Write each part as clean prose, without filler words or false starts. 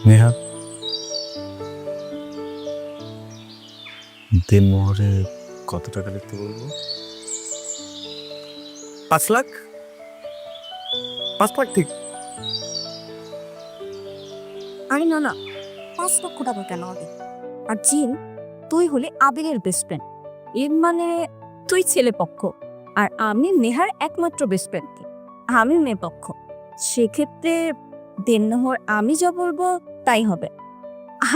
নেহা, দিনমোহরে কত টাকা লিখতে বলবো? 5 লাখ। 5 লাখ ঠিক। আরে না না, 5 লক্ষ টাকা কেন হবে? আর জিন, তুই হলে আবিরের বেস্ট ফ্রেন্ড। এর মানে তুই ছেলে পক্ষ, আর আমি নেহার একমাত্র বেস্ট ফ্রেন্ড। আমি মেয়ে পক্ষ। সেক্ষেত্রে দেনমোহর আমি যা বলবো তাই হবে।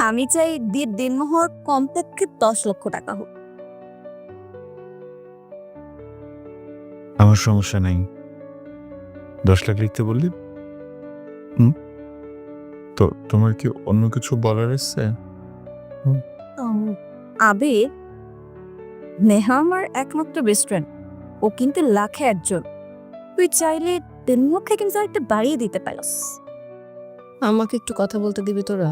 আমি চাই দেনমোহর কমপক্ষে 10 লক্ষ টাকা হোক। আমার সমস্যা নাই, 10 লাখ লিখতে বললি। তো তোমার কি অন্য কিছু বলার আছে? আবির, নেহা আমার একমাত্র বেস্ট ফ্রেন্ড। ও কিন্তু লাখে একজন। তুই চাইলে দেনমোহরকে কিন্তু একটা বাড়িয়ে দিতে পারিস। আমাকে একটু কথা বলতে দিবি তোরা?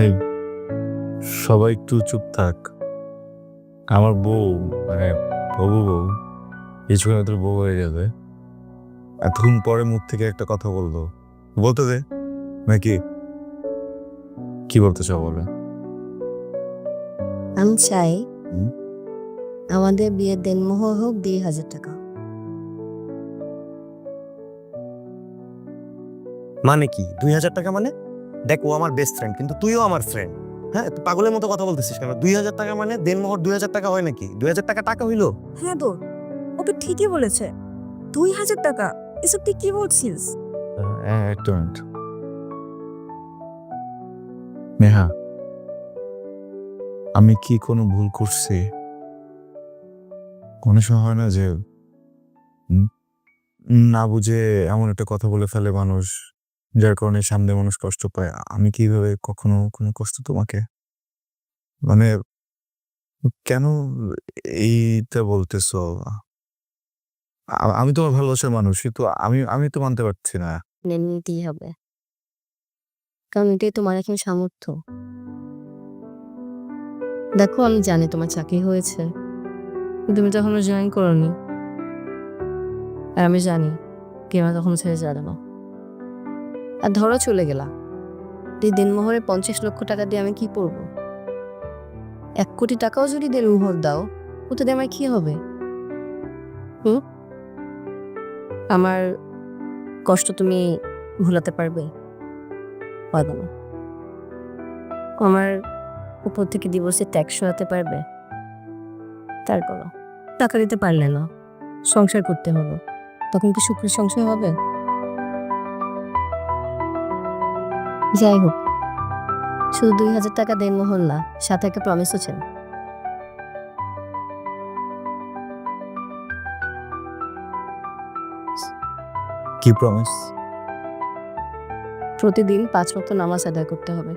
এই, সবাই একটু চুপ থাক। আমার বউ, মানে হবু বউ, কিছুক্ষণ তোর বউ হয়ে যাবে। এতক্ষণ পরে মুখ থেকে একটা কথা বললো, বলতে দে নাকি? কি বলতে চাও বলে? আমি চাই হুম? আমাদের বিয়ের দেনমোহর হোক 2,000 টাকা। মানে কি 2,000 টাকা মানে? দেখ, ও আমার বেস্ট ফ্রেন্ড, কিন্তু তুইও আমার ফ্রেন্ড। হ্যাঁ, তুই পাগলের মতো কথা বলতেছিস কেন? 2,000 টাকা মানে দেনমোহর 2,000 টাকা হয় নাকি? 2,000 টাকা টাকা হইলো? হ্যাঁ দোর, ও তো ঠিকই বলেছে। 2,000 টাকা? এসব তুই কি বলছিস? একটা মিনিট। নেহা, আমি কি কোনো ভুল করছি? কোনো সময় হয় না যে উম, না বুঝে এমন একটা কথা বলে ফেলে মানুষ, যার কারণে সামনে মানুষ কষ্ট পায়। আমি কিভাবে কখনো কোনো কষ্ট তোমাকে, মানে কেন এইটা বলতেছো? আমি তোমার ভালোবাসার মানুষ, কিন্তু আমি আমি তো মানতে পারছি না। মেনে নিতেই হবে, কারণ এটাই তোমার এখন সামর্থ্য। দেখো, আমি জানি তোমার চাকরি হয়েছে, কিন্তু তুমি তো এখনো জয়েন করোনি। আর আমি জানি কেউ তখন ছেড়ে যাবে না। আর ধরো চলে গেলা, এই দেনমোহরে 50 লক্ষ টাকা দিয়ে আমি কি করবো? 1 কোটি টাকাও যদি দেনমোহর দাও, ওতে দিয়ে আমার কি হবে? আমার কষ্ট তুমি ভুলাতে পারবে? পারবে না। আমার উপর থেকে ডিভোর্সের ট্যাক্স সরাতে পারবে? তার করো। টাকা দিতে পারলে না, সংসার করতে হলো, তখন কি সুখের সংসার হবে? যাই হোক, শুধু 2,000 টাকা দেনমোহর না, সাথে একটা প্রমিসও ছিল। কি প্রমিস? প্রতিদিন 5 ওয়াক্ত নামাজ আদায় করতে হবে।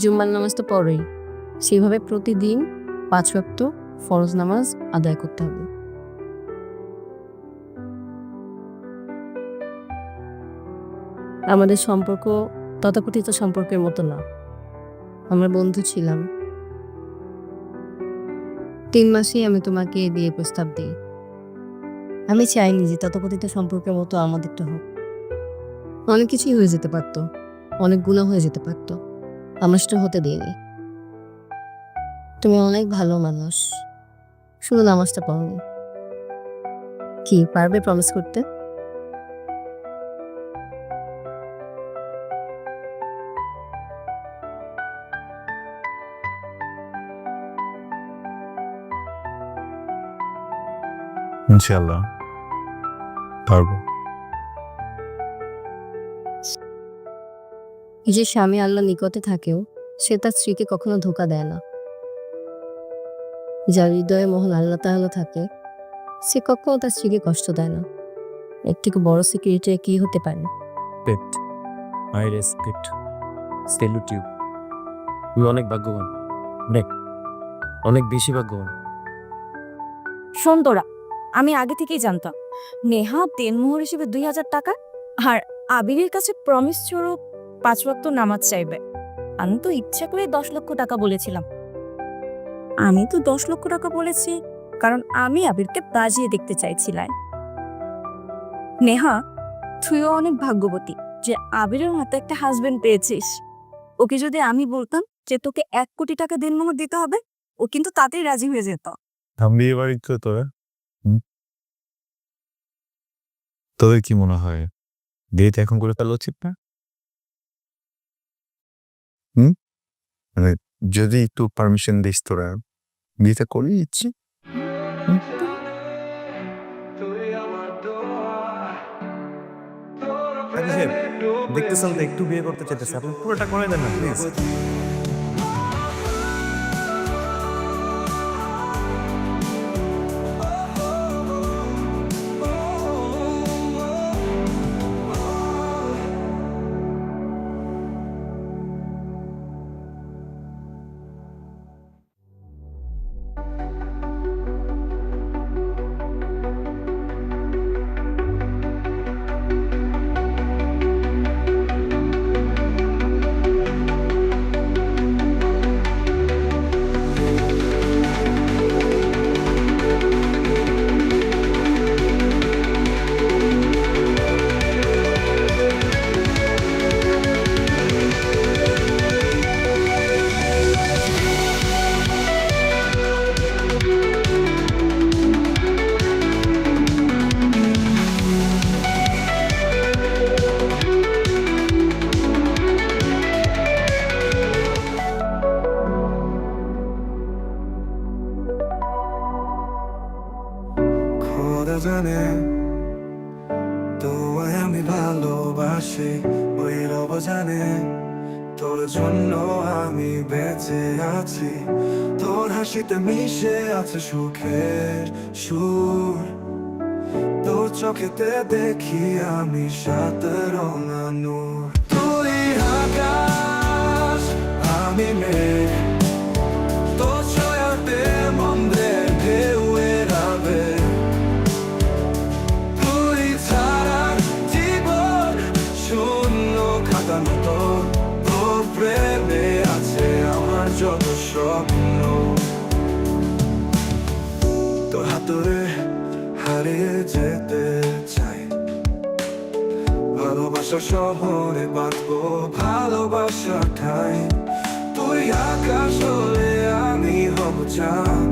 জুম্মার নামাজ তো পড়েই, সেভাবে প্রতিদিন 5 ওয়াক্ত ফরজ নামাজ আদায় করতে হবে। আমাদের সম্পর্ক তথাকথিত সম্পর্কের মতো না। আমরা বন্ধু ছিলাম। 3 মাসেই আমি তোমাকে বিয়ে প্রস্তাব দিই। আমি চাইনি যে তথাকথিত সম্পর্কের মতো আমাদেরটা হোক। অনেক কিছুই হয়ে যেতে পারতো, অনেক গুনাহ হয়ে যেতে পারতো, আমরা সেটা হতে দিইনি। তুমি অনেক ভালো মানুষ, শুধু নামাজটা পড়োনি। কি পারবে প্রমিস করতে? ইনশাআল্লাহ পারবো। যে স্বামী আল্লাহ নিকটে থাকেও সে তার স্ত্রীকে কখনো ধোঁকা দেয় না। যার হৃদয়ে মহান আল্লাহ তাআলা থাকে, সে কখনো তার স্ত্রীকে কষ্ট দেয় না। এর থেকে বড় সিকিউরিটি কি হতে পারে? Respect, I respect, salute you. তুই অনেক ভাগ্যবান, অনেক অনেক বেশি ভাগ্যবান। শোন তোরা, আমি আগে থেকেই জানতাম নেহা দেনমোহর হিসেবে 2,000 টাকা আর আবিরের কাছে প্রমিস স্বরূপ 5 ওয়াক্ত নামাজ চাইবে। আমি তো ইচ্ছা করে 10 লক্ষ টাকা বলেছিলাম। আমি তো 10 লক্ষ টাকা বলেছি কারণ আমি আবিরকে বাজিয়ে দেখতে চাইছিলাম। নেহা, তুইও অনেক ভাগ্যবতী যে আবিরের মতো একটা হাজবেন্ড পেয়েছিস। ওকে যদি আমি বলতাম যে তোকে 1 কোটি টাকা দিনমোহর দিতে হবে, ও কিন্তু তাতেই রাজি হয়ে যেত। আমি বিয়ে বাড়ি করে তোরা তোদের কি মনে হয় বিয়েটা এখন করে ফেলা উচিত না? মানে যদি একটু পারমিশন দিস তোরা বিয়েটা করে দিচ্ছি। দেখতেছেন তো একটু বিয়ে করতে চাইতেছে, আপনি পুরোটা করে দেন না প্লিজ। খোদা জানে তোমায় আমি ভালোবাসি, ওই রব জানে তোর জন্য আমি বেঁচে আছি। তোর হাসিতে মিশে আছে সুখের সুর, তোর চোখেতে দেখি আমি সাত রঙা নূর। তুই আকাশ আমি মেঘ, তোর ছয়াতে মন্দের ঢেউ এড়াবে। তুই ছাড়া জীবন শূন্য খাতা মতো, তোর প্রেমে আছে আমার যত স্বপ্ন। তোর হাতরে হারিয়ে যেতে চাই, ভালোবাসা শহরে বাঁধবো ভালোবাসা ঠাই। তুই আকাশ হলে আমি হব চাঁদ,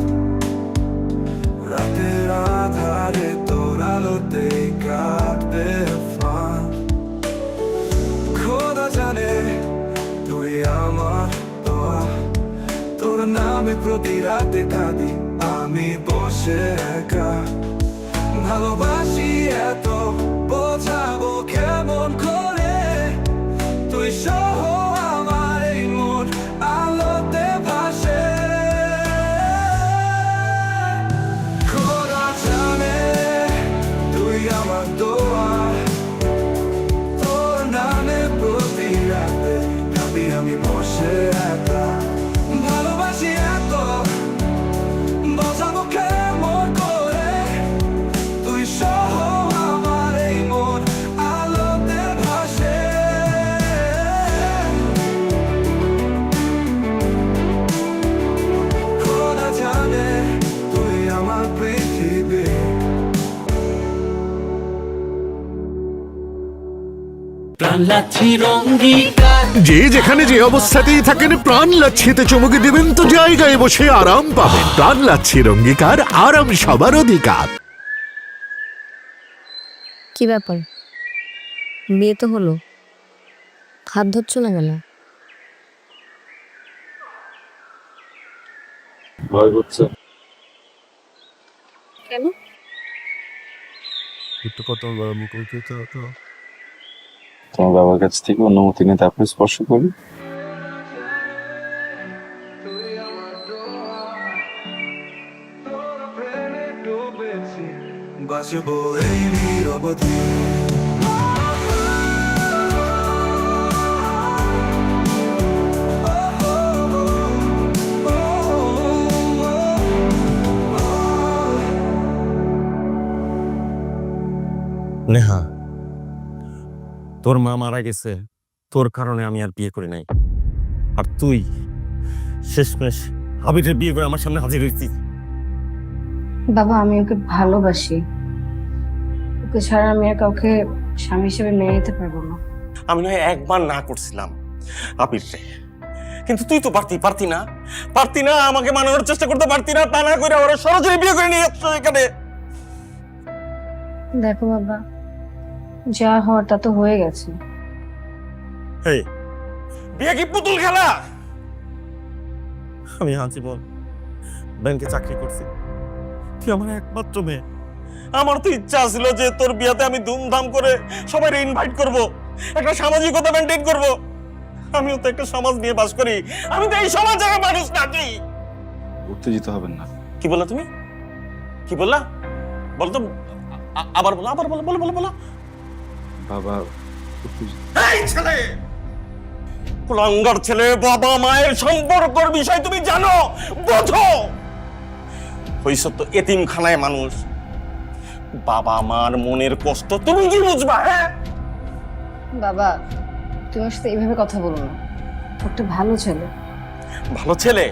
রাতের আধারে তোর আলোতে কাটবে ফাঁদ। খোদা জানে তুই আমার দোয়া, তোর নামে প্রতি রাতে কাঁদি আমি বসে একা। ভালোবাসি এত বোঝাবো কেমন করে, তুই সহ আমার এই মন আলোতে ভাসে। খোদা জানে তুই আমার দোয়া, তোর নামে প্রতি রাতে ভাবি আমি বসে একা। ভালোবাসি এত বোঝাবো কেমন করে, তুই সহ আমার এই মন আলোতে ভাসে। খোদা জানে তুই আমার পৃথিবী। যে যেখানে যে অবস্থাতেই থাকেন প্রাণ লাচ্ছিতে চমকে দেবেন তো জায়গায় বসে আরাম পাবেন। প্রাণ লাচ্ছির অঙ্গীকার, আরাম সবার অধিকার। কি ব্যাপার, বিয়ে তো হলো, হাত ধরছ না কেন? ভয় করছে। কেন? একটু কত মুখোমুখি তো তোমার বাবার কাছ থেকে অনুমতি নিয়ে তারপরে স্পর্শ করি। বাঁচবো এই নিরবধি। নেহা, তোর মা মারা গেছে, তোর কারণে আমি আর বিয়ে করি নাই। আর তুই শেষমেশ আবিরের বিয়ে করে আমার সামনে হাজির হয়েছিস। বাবা, আমি ওকে ভালোবাসি, ওকে ছাড়া আমি আর কাউকে স্বামী হিসেবে মেনে নিতে পারবো না। আমি নয় একবার না করছিলাম আবির রে, কিন্তু তুই তো পারতি না আমাকে মানানোর চেষ্টা করতে পারতি না, তা না করে ওরা সরাসরি বিয়ে করে নিয়ে আসছো এখানে। দেখো বাবা, যা হওয়ার তা তো হয়ে গেছে। এই বিয়ে কি পুতুল খেলা? আমি আজীবন ব্যাংকে চাকরি করছি, তুই আমার একমাত্র মেয়ে। আমার তো ইচ্ছা ছিল যে তোর বিয়াতে আমি ধুমধাম করে সবাই ইনভাইট করব, একটা সামাজিকতা মেনটেন করব। আমিও তো একটা সমাজ নিয়ে বাস করি, আমি তো এই সমাজের মানুষ নাকি। উত্তেজিত হবেন না। কি বললা তুমি? কি বললা? বল তো, আবার বলো। বাবা উত্তেজিত। এই ছেলে, কুলাঙ্গার ছেলে, বাবা মায়ের সম্পর্কের বিষয় তুমি জানো, বোঝো? হইছ তো এতিমখানায় মানুষ, বাবা মার মনের কষ্ট তুমি কি বুঝবা? হ্যাঁ বাবা, তুমি ওর সাথে এইভাবে কথা বলো না। ও একটা ভালো ছেলে। ভালো ছেলে?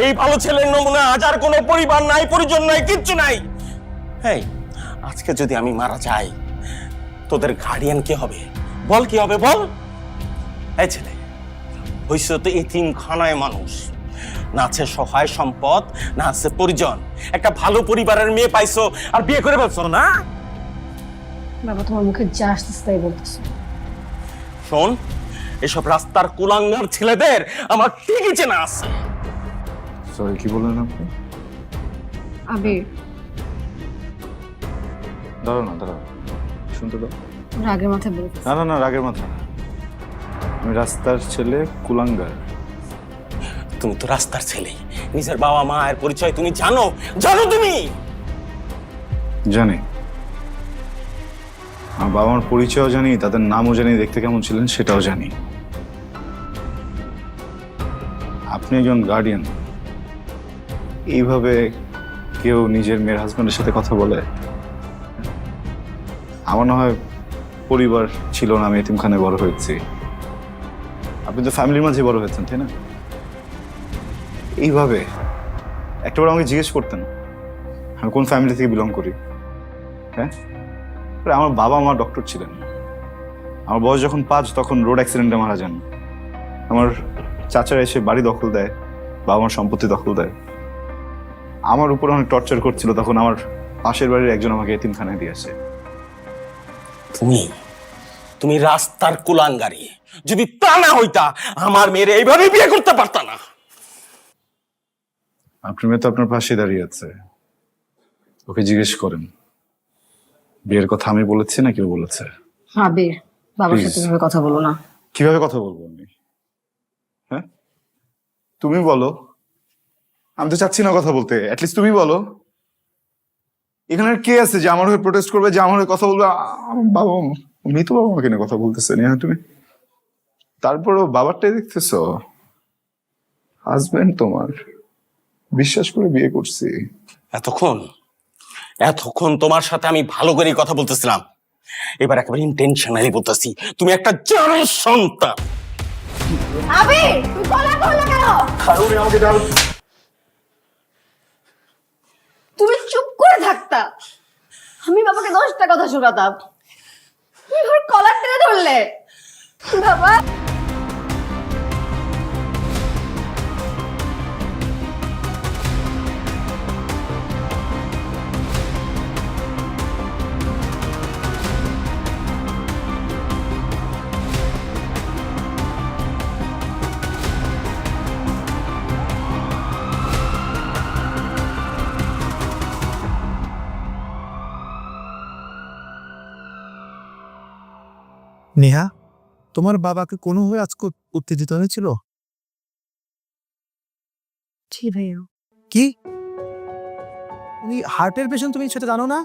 এই ভালো ছেলের নমুনা আজ আর কোনো পরিবার নাই, পরিজন নাই, কিচ্ছু নাই। হ্যাঁ, আজকে যদি আমি মারা যাই, তোদের গার্ডিয়ান কে হবে? বল কি হবে, বল। এই ছেলে, হইছ তো এতিমখানায় মানুষ, না আছে সহায় সম্পদ, না আছে পরিজন। একটা ভালো পরিবারের মেয়ে পাইছো আর বিয়ে করে ফেলছো না? বাবা, তোমার মুখে যা আসতেছে তাই বলতেছো। শোন, এসব রাস্তার কুলাঙ্গার ছেলেদের আমার ঠিকই চেনা আছে। সরি, কি বললেন আপনি? আবির, দাঁড়াও, শুনতে দাও। রাগের মাথায় বলতেছে। না, রাগের মাথা না। আমি রাস্তার ছেলে, কুলাঙ্গার। তুমি তো রাস্তার ছেলে, নিজের বাবা মায়ের পরিচয় তুমি জানো তুমি? জানি, আমার বাবা মার পরিচয়ও জানি, তাদের নামও জানি, দেখতে কেমন ছিলেন সেটাও জানি। আপনি একজন গার্ডিয়ান, এইভাবে কেউ নিজের মেয়ের হাজব্যান্ডের সাথে কথা বলে? আমার না হয় পরিবার ছিল না, আমি এতিমখানায় বড় হয়েছি। আপনি তো ফ্যামিলির মাঝে বড় হয়েছেন, তাই না? এইভাবে একটাবার আমাকে জিজ্ঞেস করতেন আমি কোন ফ্যামিলি থেকে বিলং করি। হ্যাঁ, আমার বাবা মা ডক্টর ছিলেন। আমার বয়স যখন 5 তখন রোড অ্যাক্সিডেন্টে মারা যান। আমার চাচারা এসে বাড়ি দখল দেয়, বাবা মার সম্পত্তি দখল দেয়। আমার উপর অনেক টর্চার করছিল, তখন আমার পাশের বাড়ির একজন আমাকে এতিমখানায় দিয়ে আসে। তুমি রাস্তার কুলাঙ্গারি, যদি তা না হইতা আমার মেয়ের এইভাবে বিয়ে করতে পারতা না। আপনার মেয়ে তো আপনার পাশে দাঁড়িয়ে আছে, ওকে জিজ্ঞেস করেন বিয়ের কথা আমি বলেছি না কেউ বলেছে। আবির, বাবার সাথে এভাবে কথা বলো না। কিভাবে কথা বলবো আমি? হ্যাঁ, তুমি বলো। আমি তো চাচ্ছি না কথা বলতে, অ্যাটলিস্ট তুমি বলো। এখানে আর কে আছে যে আমার হয়ে প্রোটেস্ট করবে, যে আমার হয়ে কথা বলবে? আমার বাবা, মৃত বাবা মাকে নিয়ে কথা বলতেছে না তুমি? তারপরও বাবারটাই দেখতেছো, হাজবেন্ড তোমার, বিশ্বাস করে বিয়ে করছি। এতক্ষণ তোমার সাথে আমি ভালো করে কথা বলতেছিলাম, এবার একেবারে ইন্টেনশনালি বলতেছি, তুমি একটা জানোয়ার সন্তান। আবির, তুই গলা করলে কেন? তুমি চুপ করে থাকতা, আমি বাবাকে 10টা কথা শোনাতাম। তুমি আমার কলার টেনে ধরলে। বাবা, নেহা, তোমার বাবাকে কোনোভাবে আজকে উত্তেজিত হয়েছিল? জি ভাইয়া। কি, উনি হার্টের পেশেন্ট, তুমি সেটা জানো না?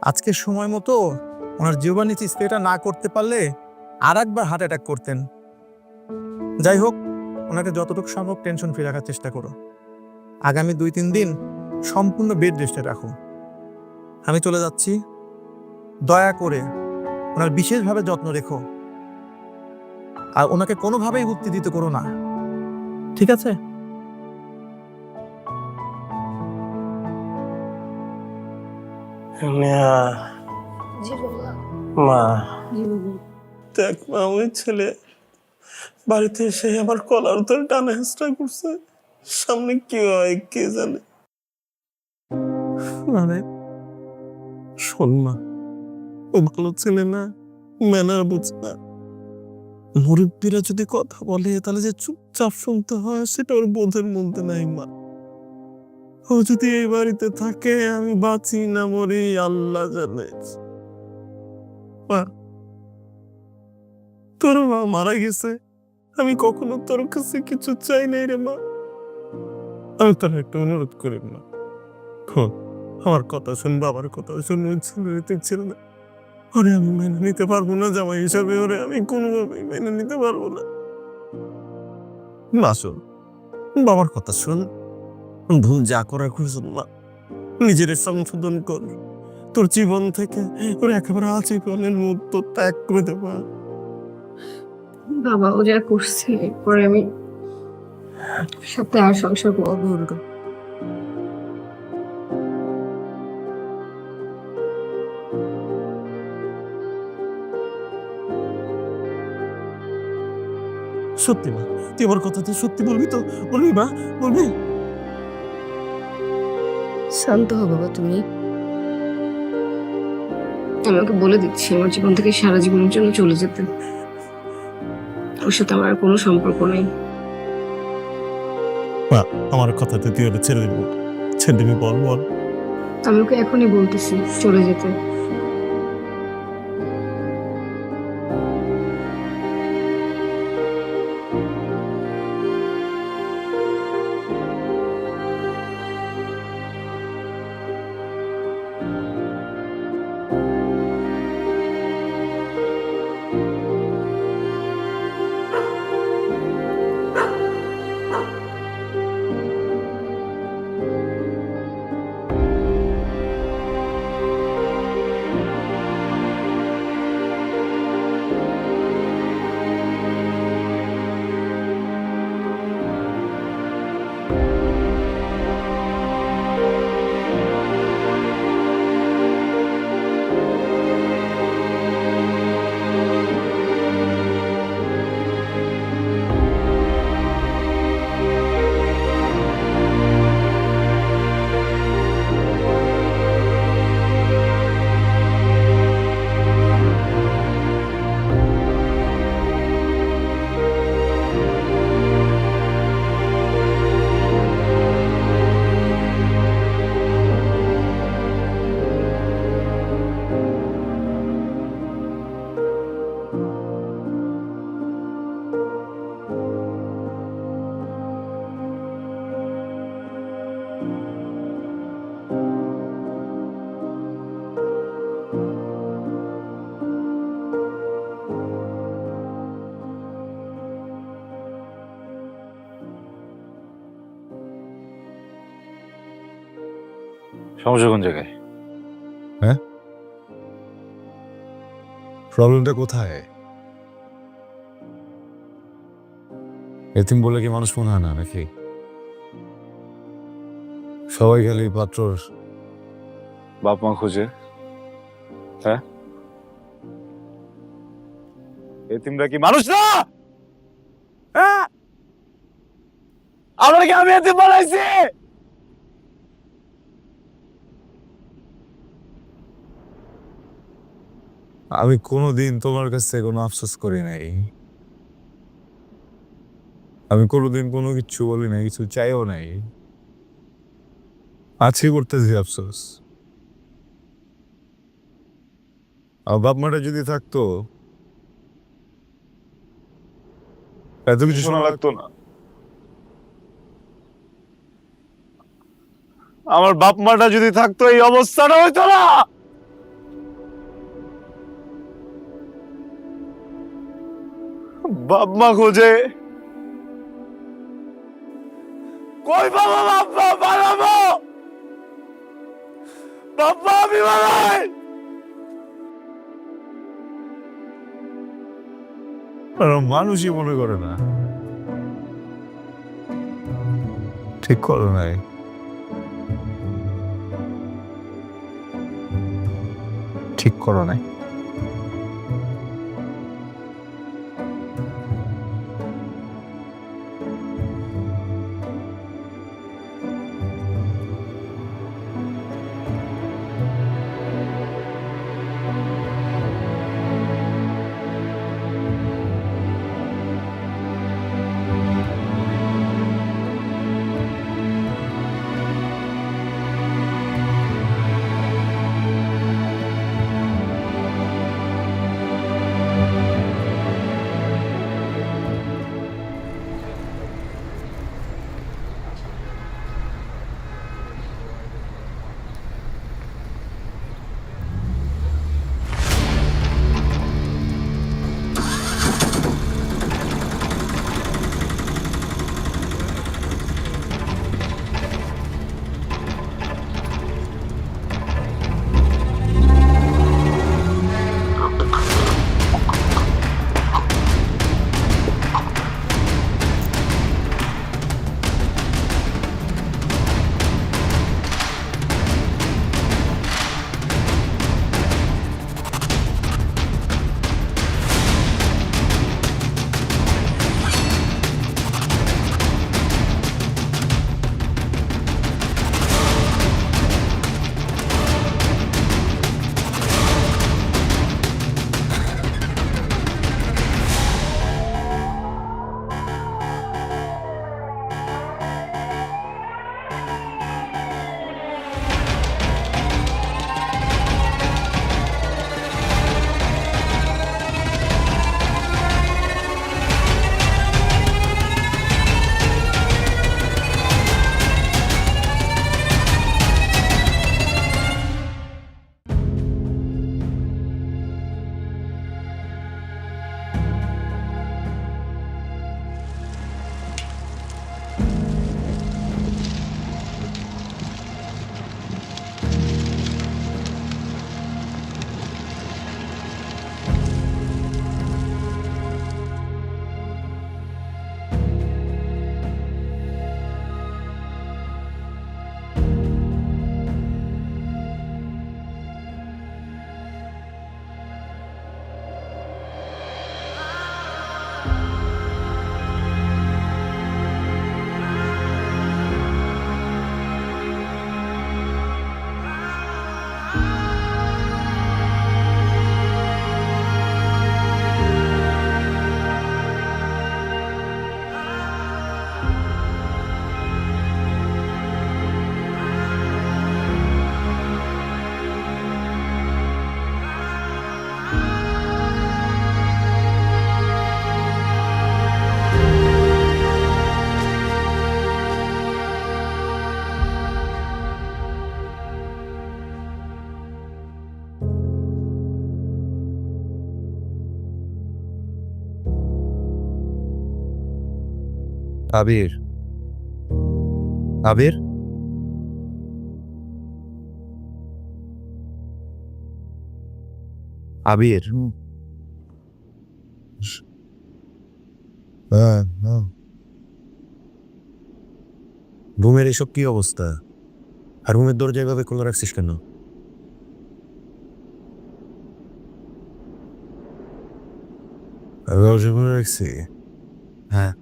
আজকে সময় মতো ওনার জিওবানিচি স্প্রেটা না করতে পারলে আর একবার হার্ট অ্যাটাক করতেন। যাই হোক, ওনাকে যতটুকু সম্ভব টেনশন ফ্রি রাখার চেষ্টা করো। আগামী 2-3 দিন সম্পূর্ণ বেড রেস্টে রাখো। আমি চলে যাচ্ছি, দয়া করে ওনার বিশেষভাবে যত্ন রেখো, আর ওনাকে কোনোভাবেই উত্তেজিত করো না, ঠিক আছে? মা, দেখ মা, ওই ছেলে বাড়িতে এসে আমার কলার ধরে টানা হেঁচড়া করছে। সামনে কি হয় কে জানে। মানে শোন মা, ও ভালো ছেলে না, ম্যানার বুঝে না। মুরব্বীরা যদি কথা বলে তাহলে যে চুপচাপ শুনতে হয় সেটা ওর বোধের মধ্যে নাই মা। ও যদি এই বাড়িতে থাকে আমি বাঁচি না মরি আল্লাহ জানে। মা, তোর মা মারা গেছে, আমি কখনো তোর কাছে কিছু চাই নাই রে মা। আমি তোর একটা অনুরোধ করি মা, শোন, আমার কথা শুন, বাবার কথা শুন। ছিল না, ওরে আমি মেনে নিতে পারবো না জামাই হিসাবে, ওরে আমি কোনোভাবেই মেনে নিতে পারবো না। না শোন, বাবার কথা শুন, ভুল যা করার করছেন মা, নিজের সংশোধন কর। তোর জীবন থেকে ওর একেবারে আজীবনের মুহূর্ত ত্যাগ করে দেবা। বাবা ও যা করছে পরে আমি সাথে আর সংসার করবো। সত্যি মা, তুই আমার কথাতে সত্যি বলবি তো? বলবি মা, বলবি? শান্ত হো বাবা তুমি। আমি ওকে বলে দিচ্ছি আমার জীবন থেকে সারা জীবনের জন্য চলে যেতে। ওর সাথে আমার আর কোনো সম্পর্ক নেই। মা, আমার কথাতে তুই ওটা ছেড়ে দিবি? ছেড়ে দিবি? বল বল। আমি ওকে এখনই বলতেছি চলে যেতে। সমস্যা কোন জায়গায়? প্রবলেমটা কোথায়? এতিম বলে কি মানুষ মনে হয় না নাকি? সবাই খালি পাত্রর বাপ মা খোঁজে, হ্যাঁ? এতিমরা কি মানুষ না? হ্যাঁ, আমরা কি আমি এতিম বানাইছি? আমি কোনোদিন তোমার কাছে কোনো আফসোস করি নাই। আমি কোনোদিন কোনো কিছু বলি নাই, কিছু চাইও নাই। আজকে করতেছি আফসোস। আর বাপ মাটা যদি থাকতো এত কিছু শোনা লাগতো না। আমার বাপ মাটা যদি থাকতো এই অবস্থাটা হইতো না। বাপ মা খোঁজে, কই বাবা? বাপ মা বানাবো, বাপ মা আমি বানাই। মানুষই মনে করে না। ঠিক করো নাই। ঠিক করো নাই। আবির, আবির, আবির। রুমের এসব কি অবস্থা? আর রুমের দরজা এভাবে খোলা রাখছিস কেন? দরজা খোলা রাখছি? হ্যাঁ।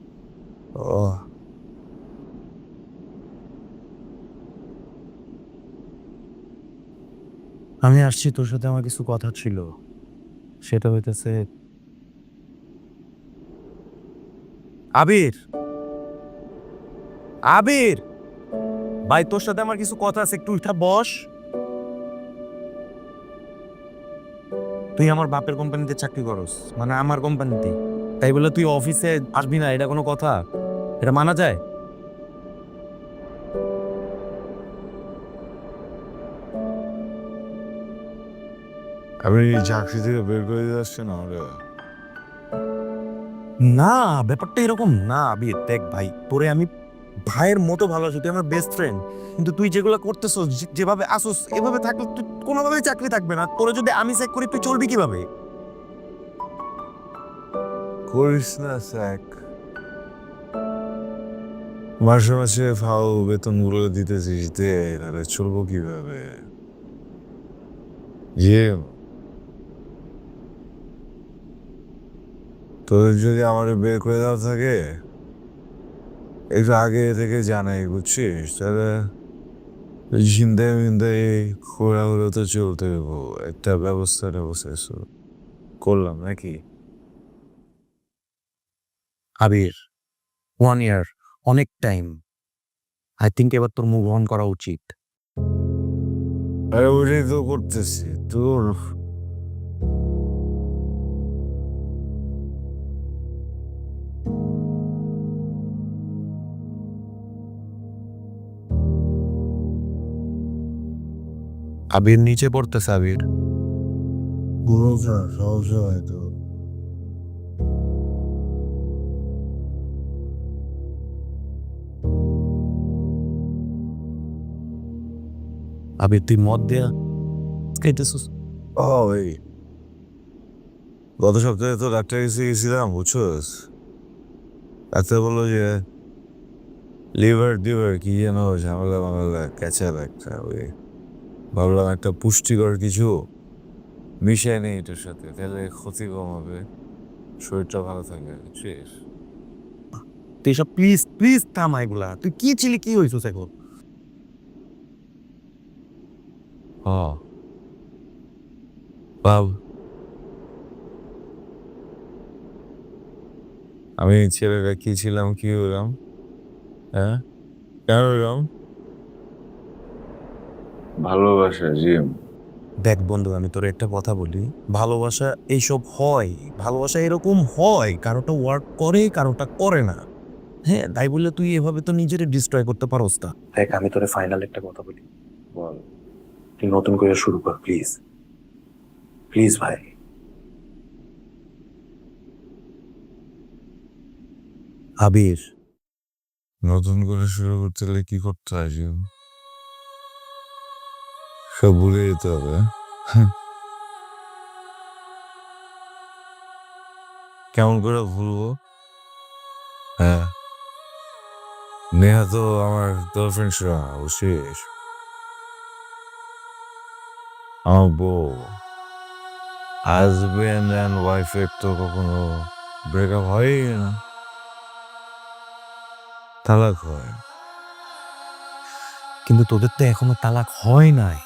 ও, আমি আসছি, তোর সাথে আমার কিছু কথা ছিল। সেটা হইতেছে আবির, আবির ভাই, তোর সাথে আমার কিছু কথা আছে, একটু উঠা বস। তুই আমার বাপের কোম্পানিতে চাকরি করস, মানে আমার কোম্পানিতে, তাই বলে তুই অফিসে আসবি না? এটা কোনো কথা? এটা মানা যায়? আপনি চাকরি থেকে বের করে দিয়ে আসছেন আমাকে? না, ব্যাপারটা এরকম না আবির। দেখ ভাই, তোরে আমি ভাইয়ের মতো ভালোবাসি, তুই আমার বেস্ট ফ্রেন্ড। কিন্তু তুই যেগুলো করতেছস, যেভাবে আসোস, এভাবে থাকলে তুই কোনোভাবেই চাকরি থাকবে না। তোরে যদি আমি চেক করি, তুই চলবি কিভাবে? করিস না স্যাক, মাসে মাসে ফাও বেতনগুলো দিতেছিস, দে, তাহলে চলবো কিভাবে? ইয়ে, তোদের যদি আমার বের করে দেওয়া থাকে, একটু আগে থেকে জানাই, বুঝছিস? তাহলে জিন্দে মিন্দে খোলা হলে তো চলতে হবো, একটা ব্যবস্থা করলাম নাকি? আবির, 1 ইয়ার অনেক টাইম। আই থিঙ্ক এবার তোর মুভ অন করা উচিত। আরে ওইটাই তো করতেছি তোর। আবির নিচে পড়তেছে। আবির, সহজ হয়তো। আবির তুই মদ দেয়া খাইতেছিস? ও ভাই, গত সপ্তাহে তো ডাক্তার কাছে গেছিলাম, বুঝছোস? ডাক্তার বললো যে লিভার কি যেন ঝামেলা মামেলা ক্যাচাল একটা। ওই ভাবলাম একটা পুষ্টিকর কিছু মিশিয়ে নেই এটার সাথে, তাহলে ক্ষতি কম হবে, শরীরটা ভালো থাকবে, বুঝছিস? তুই সব প্লিজ প্লিজ থামা এগুলা। তুই কি ছিলি, কি হয়েছিস এখন? ভাব, আমি ছেলেটা কি ছিলাম, কি হলাম, হ্যাঁ? কেন হলাম? ভালোবাসা জিম। দেখ বন্ধু, আমি তোর একটা কথা বলি, ভালোবাসা এইসব হয়, ভালোবাসা এরকম হয়, কারোটা ওয়ার্ক করে, কারোটা করে না। হ্যাঁ, তাই বললে তুই এভাবে তো নিজের ডিস্ট্রয় করতে পারোস না। দেখ, আমি তোরে ফাইনাল একটা কথা বলি, বল। তুই নতুন করে শুরু কর, প্লিজ প্লিজ ভাই। আবির, নতুন করে শুরু করতে হলে কি করতে হয় জিম? সব ভুলে যেতে হবে? কেমন করে ভুলবো? হ্যাঁ, নেহা তো আমার গার্লফ্রেন্ড ছিল না, বুঝছিস? আমার বউ। হাজবেন্ড অ্যান্ড ওয়াইফের তো কখনো ব্রেকআপ হয়ই না, তালাক হয়। কিন্তু তোদের তো এখনো তালাক হয় নাই।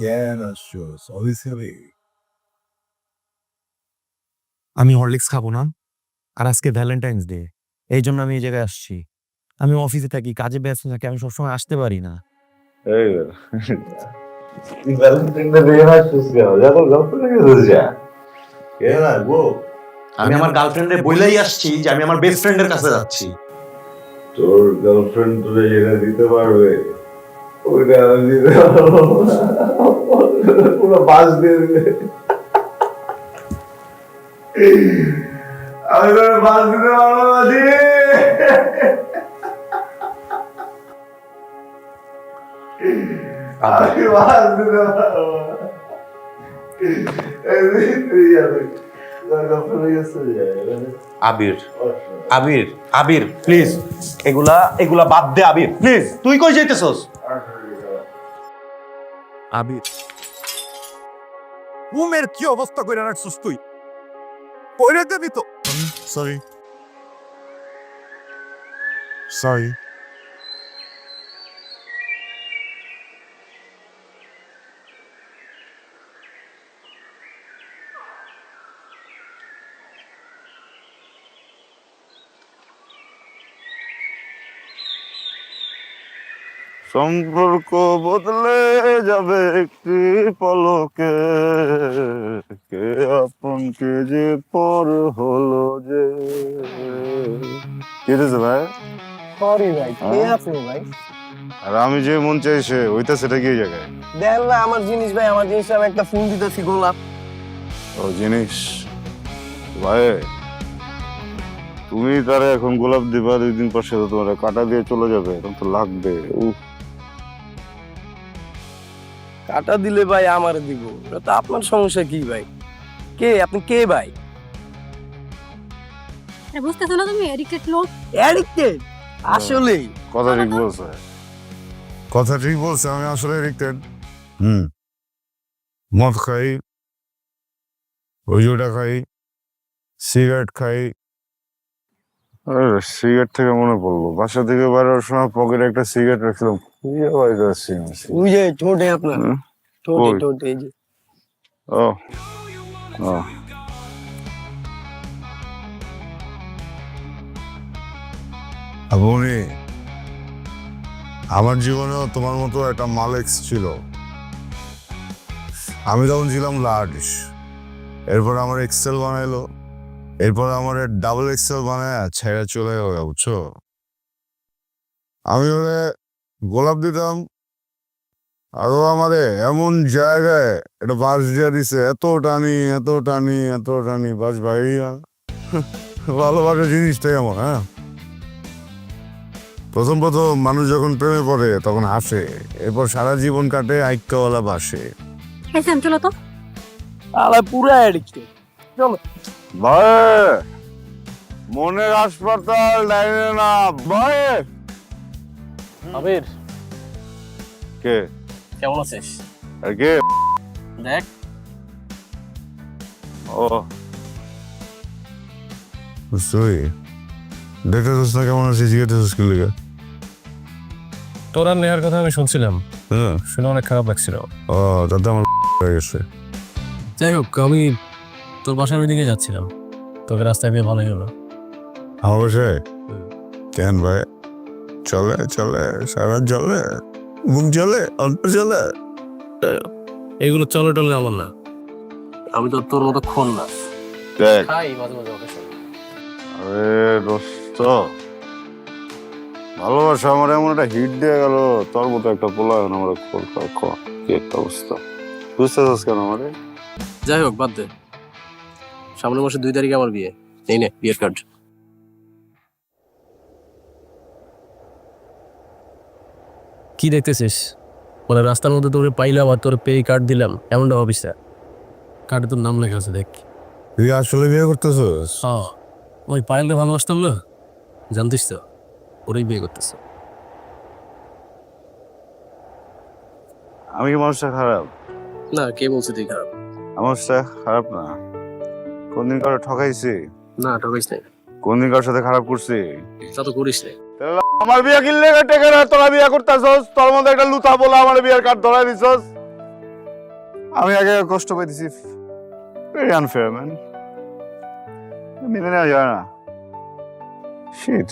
কেন আসছো? অবভিয়াসলি আমি হরলিক্স খাবো না, আর আজকে ভ্যালেন্টাইন্স ডে, এই জন্য আমি এই জায়গায় আসছি। আমি অফিসে থাকি, কাজে ব্যস্ত থাকি, আমি সবসময় আসতে পারি না। আমি আমার গার্লফ্রেন্ডে বইলাই আসছি যে আমি আমার বেস্ট ফ্রেন্ডের কাছে যাচ্ছি। তোর গার্লফ্রেন্ড তোরে যেটা দিতে পারবে ওইটা আমি দিতে পারবো না। পুরো বাস দিয়ে দিবে। আমি তোর বাস দিতে পারবো না জি। আমি বাস দিতে পারবো না। আবির আবির আবির প্লিজ, এগুলা এগুলা বাদ দে আবির প্লিজ। তুই কই যাইতেছস? আবির রুমের কি অবস্থা করে রাখছিস তুই? কইরে দেবি তো। Sorry sorry. সম্পর্ক বদলে যাবে একটি পলকে, কে আপন কে যে পর হলো যে। কেটেছে ভাই? সরি ভাই, কে আপনি ভাই? আর আমি যে মন চাইছে ওইটা সেটা কি জায়গায়? দেন না আমার জিনিস ভাই, আমার জিনিস আমি একটা ফোন দিতেছি গোলাপ। ও জিনিস ভাই, তুমি তারে এখন গোলাপ দিবা, 2 দিন পর সে তো তোমার কাটা দিয়ে চলে যাবে, তখন তো লাগবে। কাটা দিলে ভাই আমার দিব, এটা তো আপনার সমস্যা কি ভাই? কে আপনি, কে ভাই? বুঝতেছো না তুমি এডিক্টেড লোক? অ্যাডিক্টেড? আসলেই কথা ঠিক বলছে, কথা ঠিক বলছে। আমি আসলে এডিক্টেড। মদ খাই, ওইটা খাই, সিগারেট খাই। সিগারেট থেকে মনে পড়লো, বাসা থেকে বেরোর সময় পকেটে একটা সিগারেট রাখছিলাম। ওই যে ঠোঁটে আপনার, ঠোঁটে কই? ঠোঁটে এই যে। ও ও আপনি, আমার জীবনেও তোমার মতো একটা মালেক্স ছিল। আমি তখন ছিলাম লার্জ, এরপর আমার এক্সেল বানাইলো, এরপর আমার ডাবল এক্সেল বানায় ছেড়ে চলে গেল, বুঝছো? আমি ওরে গোলাপ দিতাম, আরো আমারে এমন জায়গায় একটা বাস দিয়ে দিছে, এত টানি এত টানি এত টানি, বাস বাইরিয়া। ভালোবাসা জিনিসটাই এমন। হ্যাঁ, প্রথম প্রথম মানুষ যখন প্রেমে পড়ে তখন হাসে, এরপর সারা জীবন কাটে আইক্কাওয়ালা বাসে। হ্যাঁ চলো তো। আলা পুরা অ্যাডিক্টেড। চলো ভাই, মনের হাসপাতাল ডাইনে না ভাই। আবির, কে? কেমন আছিস? আর কে? দেখ ও তুই দেখতেছিস না কেমন আছিস? জিজ্ঞেস কি লেগে? তোরা নেওয়ার কথা আমি শুনছিলাম, হ্যাঁ, শুনে অনেক খারাপ লাগছিল। ও তাতে আমার হয়ে গেছে। যাই হোক, আমি তোর বাসার ওইদিকে যাচ্ছিলাম, তোকে রাস্তায় পেয়ে ভালোই হলো। আমার বাসায়? কেন ভাই? চলে চলে সারা চলে, মুখ চলে, অল্প চলে। এইগুলো চলে টলে আমার না, আমি তো তোর মতো খন না। দেখ, খাই মাঝে মাঝে অকেশন। আরে দোস্ত, ভালোবাসা আমার এমন একটা হিট দিয়ে গেল, তোর মতো একটা পোলা এখন আমার কি একটা অবস্থা। বুঝতেছিস কেন আমারে? যাই হোক, বাদ দে। সামনের মাসে 2 তারিখে আমার বিয়ে, এই নে বিয়ের কার্ড। কি দেখতেছিস? মানে রাস্তার মধ্যে তোরে পাইলাম আর তোর পে কার্ড দিলাম, এমনটা ভাবিস না। কার্ডে তোর নাম লেখা আছে, দেখ। তুই আসলে বিয়ে করতেছিস? হ্যাঁ, ওই পায়েলকে ভালোবাসতাম না, জানতিস তো, ওরাই বিয়ে করতেছে। আমি কি মানুষটা খারাপ? না, কে বলছে তুই খারাপ? মানুষটা খারাপ না। কোনদিন কারো ঠকাইছি? না, ঠকাইস নাই। কোনদিন কারোর সাথে খারাপ করছি? তা তো করিস নাই। আমার বিয়ে কিনলে টেকে না, তোরা বিয়ে করতেছস, তোর মধ্যে একটা লুতা বলে আমার বিয়ের কার্ড ধরাই দিছস। আমি আগে কষ্ট পাইতেছি, ভেরি আনফেয়ার ম্যান, মেনে নেওয়া যায় না। শিট,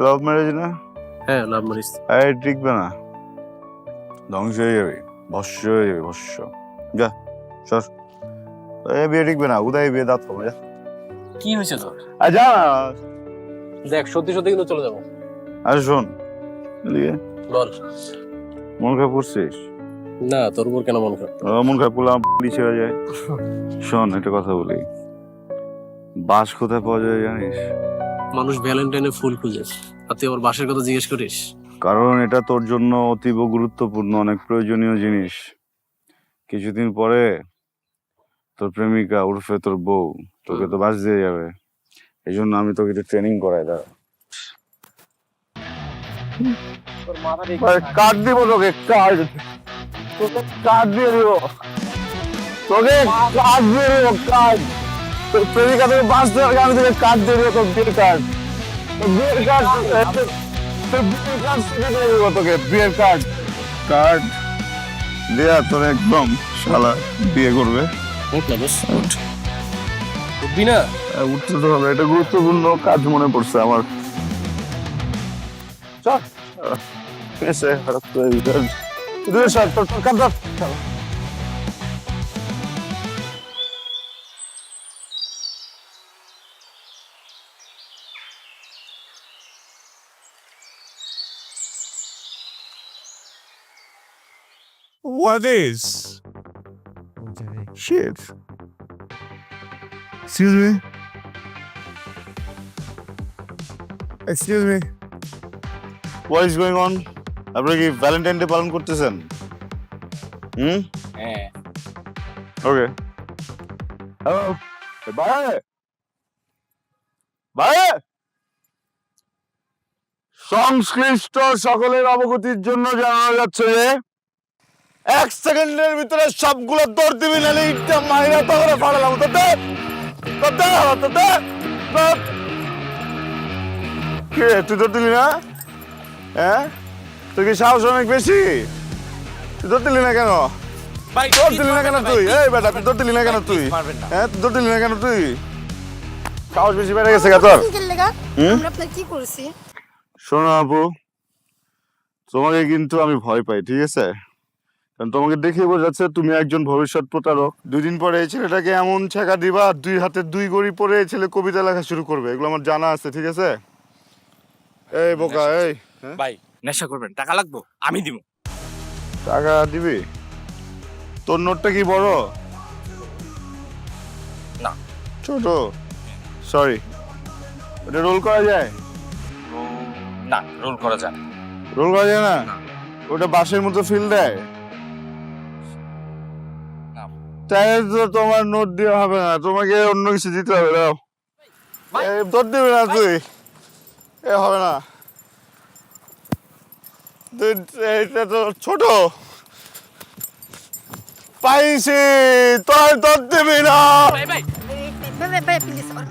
লাভ ম্যারেজ না? হ্যাঁ, লাভ ম্যারেজ। এই টিকবে না, ধ্বংস হয়ে যাবে, ভস্য হয়ে যাবে, ভস্য। যা সর, এই বিয়ে টিকবে না, উদয় বিয়ে দাঁত কমে। যা, কি হয়েছে তোর? যা না। দেখ, সত্যি সত্যি কিন্তু চলে যাবো। আরে শোন, এদিকে। বল। মন খারাপ করছিস? না তোর উপর কেন মন খারাপ? মন খারাপ করলে আমার পুলিশ হয়ে যায়। শোন একটা কথা বলি, বাস কোথায় পাওয়া যায় জানিস? মানুষ ভ্যালেন্টাইনে ফুল খুঁজে, আর তুই আমার বাসের কথা জিজ্ঞেস করিস? কারণ এটা তোর জন্য অতীব গুরুত্বপূর্ণ, অনেক প্রয়োজনীয় জিনিস। কিছুদিন পরে তোর প্রেমিকা উর্ফে তোর বউ তোকে তো বাস দিয়ে যাবে, এই জন্য আমি তোকে ট্রেনিং করাই। দাঁড়া, কার্ড দিব তোকে, কার্ড তোকে কার্ড দিয়ে দিব, তোকে কার্ড দিয়ে দিব, কার্ড। তোর প্রেমিকা তোকে বাস দেওয়ার আগে আমি তোকে কার্ড দিয়ে দিব, তোর বিয়ের কার্ড, তোর বিয়ের কার্ড, তোর বিয়ের কার্ড দিয়ে দিব তোকে, বিয়ের কার্ড। কার্ড দেয়া তোর একদম শালা বিয়ে করবে। উঠ না বস, উঠ। উঠবি না? উঠতে তো হবে, এটা গুরুত্বপূর্ণ কাজ মনে পড়ছে আমার। চল এসে দূরে সর, তোর কাজ ধর। What is? Shit. Excuse me. Excuse me. What is going on? আপনারা কি ভ্যালেন্টাইন ডে পালন করতেছেন? হ্যাঁ। ওকে। হ্যালো ভাই, ভাই সংশ্লিষ্ট সকলের অবগতির জন্য জানানো যাচ্ছে যে 1 সেকেন্ডের ভিতরে সবগুলো দৌড় দিবি, নাহলে ইটটা মাইরা তখন ফাড়ালাম তোতে তোতে তোতে। কে তুই দৌড় দিলি না? হ্যাঁ, তুই কি সাহস অনেক বেশি? তুই দৌড় দিলি না কেন? দৌড় দিলি না কেন তুই? এই বেটা, তুই দৌড় দিলি না কেন তুই? হ্যাঁ, তুই দৌড় দিলি না কেন তুই? সাহস বেশি বেড়ে গেছে গা তোর? কি করেছি? শোনো আপু, তোমাকে কিন্তু আমি ভয় পাই, ঠিক আছে? কারণ তোমাকে দেখে বোঝা যাচ্ছে তুমি একজন ভবিষ্যৎ প্রতারক। 2 দিন পরে এই ছেলেটাকে এমন ছেঁকা দিবা, 2 হাতে 2 গড়ি পরে এই ছেলে কবিতা লেখা শুরু করবে, এগুলো আমার জানা আছে, ঠিক আছে? এই বোকা, এই ভাই নেশা করবেন, টাকা লাগবো, আমি দিব। টাকা দিবি? তোর নোটটা কি বড়? না, ছোট। সরি, ওটা রোল করা যায়? না, রোল করা যায় না। রোল করা যায় না? ওটা বাসের মতো ফিল দেয়? তাই তো তোমার নোট দেওয়া হবে না, তোমাকে অন্য কিছু দিতে হবে। দাও, তোর দিবি না তুই? এ হবে না, এটা তো ছোট। পাইছি, তোর তোর দিবি না।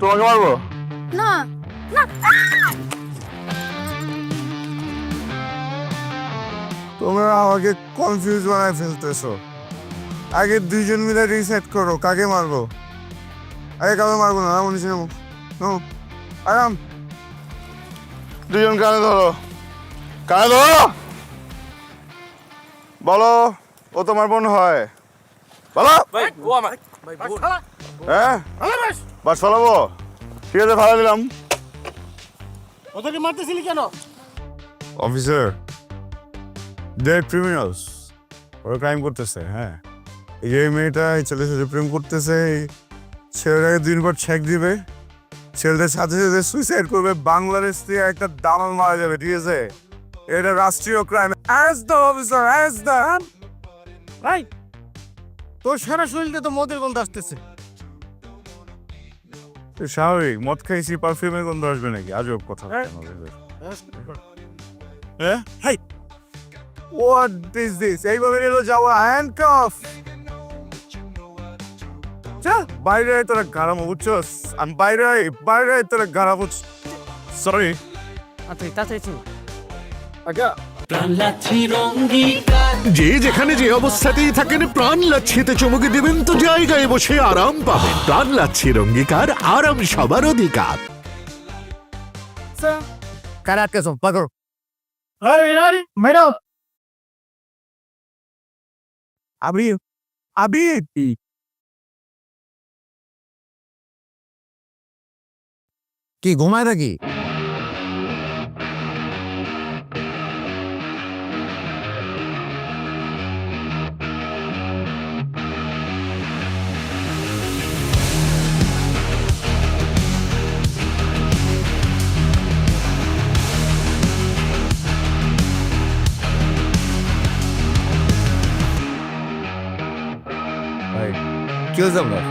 তোমাকে মারবো না। তোমরা আমাকে কনফিউজ বানায় ফেলতেছো। আগে 2 জন মিলে রিসেট করো, কাকে মারবো? আগে কাউকে মারবো না, মনীষ নেবো। আরাম। 2 জন কানে ধরো, কানে ধরো। বলো, ও তোমার বোন হয়? বলো। ও আমার হ্যাঁ, বাস ফলাবো? ঠিক আছে, ফালা দিলাম। ওদেরকে মারতেছিলি কেন? অফিসার, দে ক্রিমিনালস, ওরা ক্রাইম করতেছে। হ্যাঁ, এই যে মেয়েটা এই ছেলের সাথে প্রেম করতেছে, এই ছেলেটাকে 2 দিন পর ছেক দিবে, ছেলেটার সাথে সাথে সুইসাইড করবে, বাংলাদেশ থেকে একটা দামাল মারা যাবে, ঠিক আছে? এটা রাষ্ট্রীয় crime. As the officer, as the ভাই, তোর সারা শরীরে তো মদের গন্ধ আসতেছে। স্বাভাবিক, মদ খাইছি, পারফিউমের গন্ধ আসবে নাকি? আজব কথা। হ্যাঁ, হাই, হোয়াট ইজ দিস? এইভাবে এলো যাওয়া, হ্যান্ডকাফ। চল বাইরে আয়, তোরা গারাম বুঝছস? আমি বাইরে আয়, বাইরে আয়, তোরা গারাম বুঝ। সরি। আচ্ছা, তাড়াতাড়ি চল। যে যেখানে যে অবস্থাতেই থাকেন, প্রাণ লাচ্ছিতে চমকে দেবেন তো জায়গায় বসে আরাম পাবেন। প্রাণ লাচ্ছির অঙ্গীকার, আরাম সবার অধিকার। কারা আটকেছো? পাগল। আরে ম্যাডাম, আবির, আবির কি ঘুমায় নাকি? কি হয়েছে আপনার?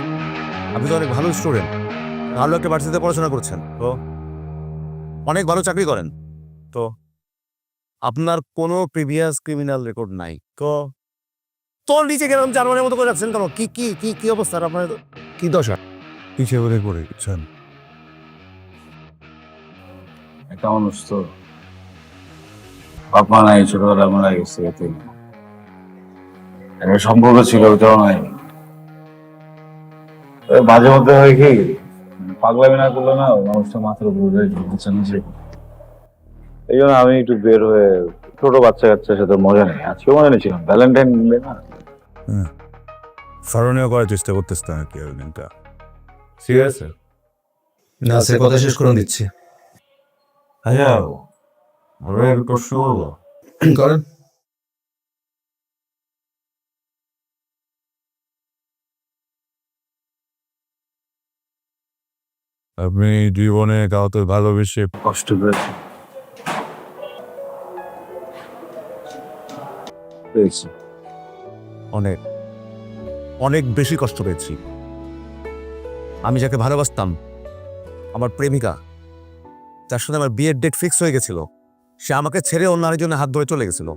আপনি তো অনেক ভালো স্টুডেন্ট, ভালো একটা ভার্সিটিতে পড়াশোনা করছেন, তো অনেক ভালো চাকরি করেন, তো আপনার কোনো প্রিভিয়াস ক্রিমিনাল রেকর্ড নাই, তো তোর নিচে গেলাম জার্মানের মতো করে যাচ্ছেন কেন? কি কি কি কি অবস্থা আপনার? কি দশা? পিছিয়ে বলে করে বুঝছেন? একটা মানুষ তো বাপ মা নাই, ছোটবেলা মারা গেছে, এতে একটা সম্পর্ক ছিল, ওটাও নাই। মাঝে মধ্যে হয় কি, পাগলামি না করলে না মানুষটা মাথার উপর বুঝছেন যে, এই জন্য আমি একটু বের হয়ে ছোট বাচ্চা কাচ্চার সাথে মজা নেই। আজকেও মজা নিয়েছিলাম, ভ্যালেন্টাইন ডে না, স্মরণীয় করার চেষ্টা করতেছে আর কি ওই দিনটা। ঠিক আছে, না সে কথা শেষ করে দিচ্ছি। আচ্ছা আমরা একটা প্রশ্ন করবো? করেন। আপনি জীবনে কাউকে ভালোবেসে কষ্ট পেয়েছি পেয়েছি অনেক অনেক বেশি কষ্ট পেয়েছি। আমি যাকে ভালোবাসতাম, আমার প্রেমিকা, যার সাথে আমার বিয়ের ডেট ফিক্স হয়ে গেছিল, সে আমাকে ছেড়ে অন্য আরেকজনের হাত ধরে চলে গেছিল।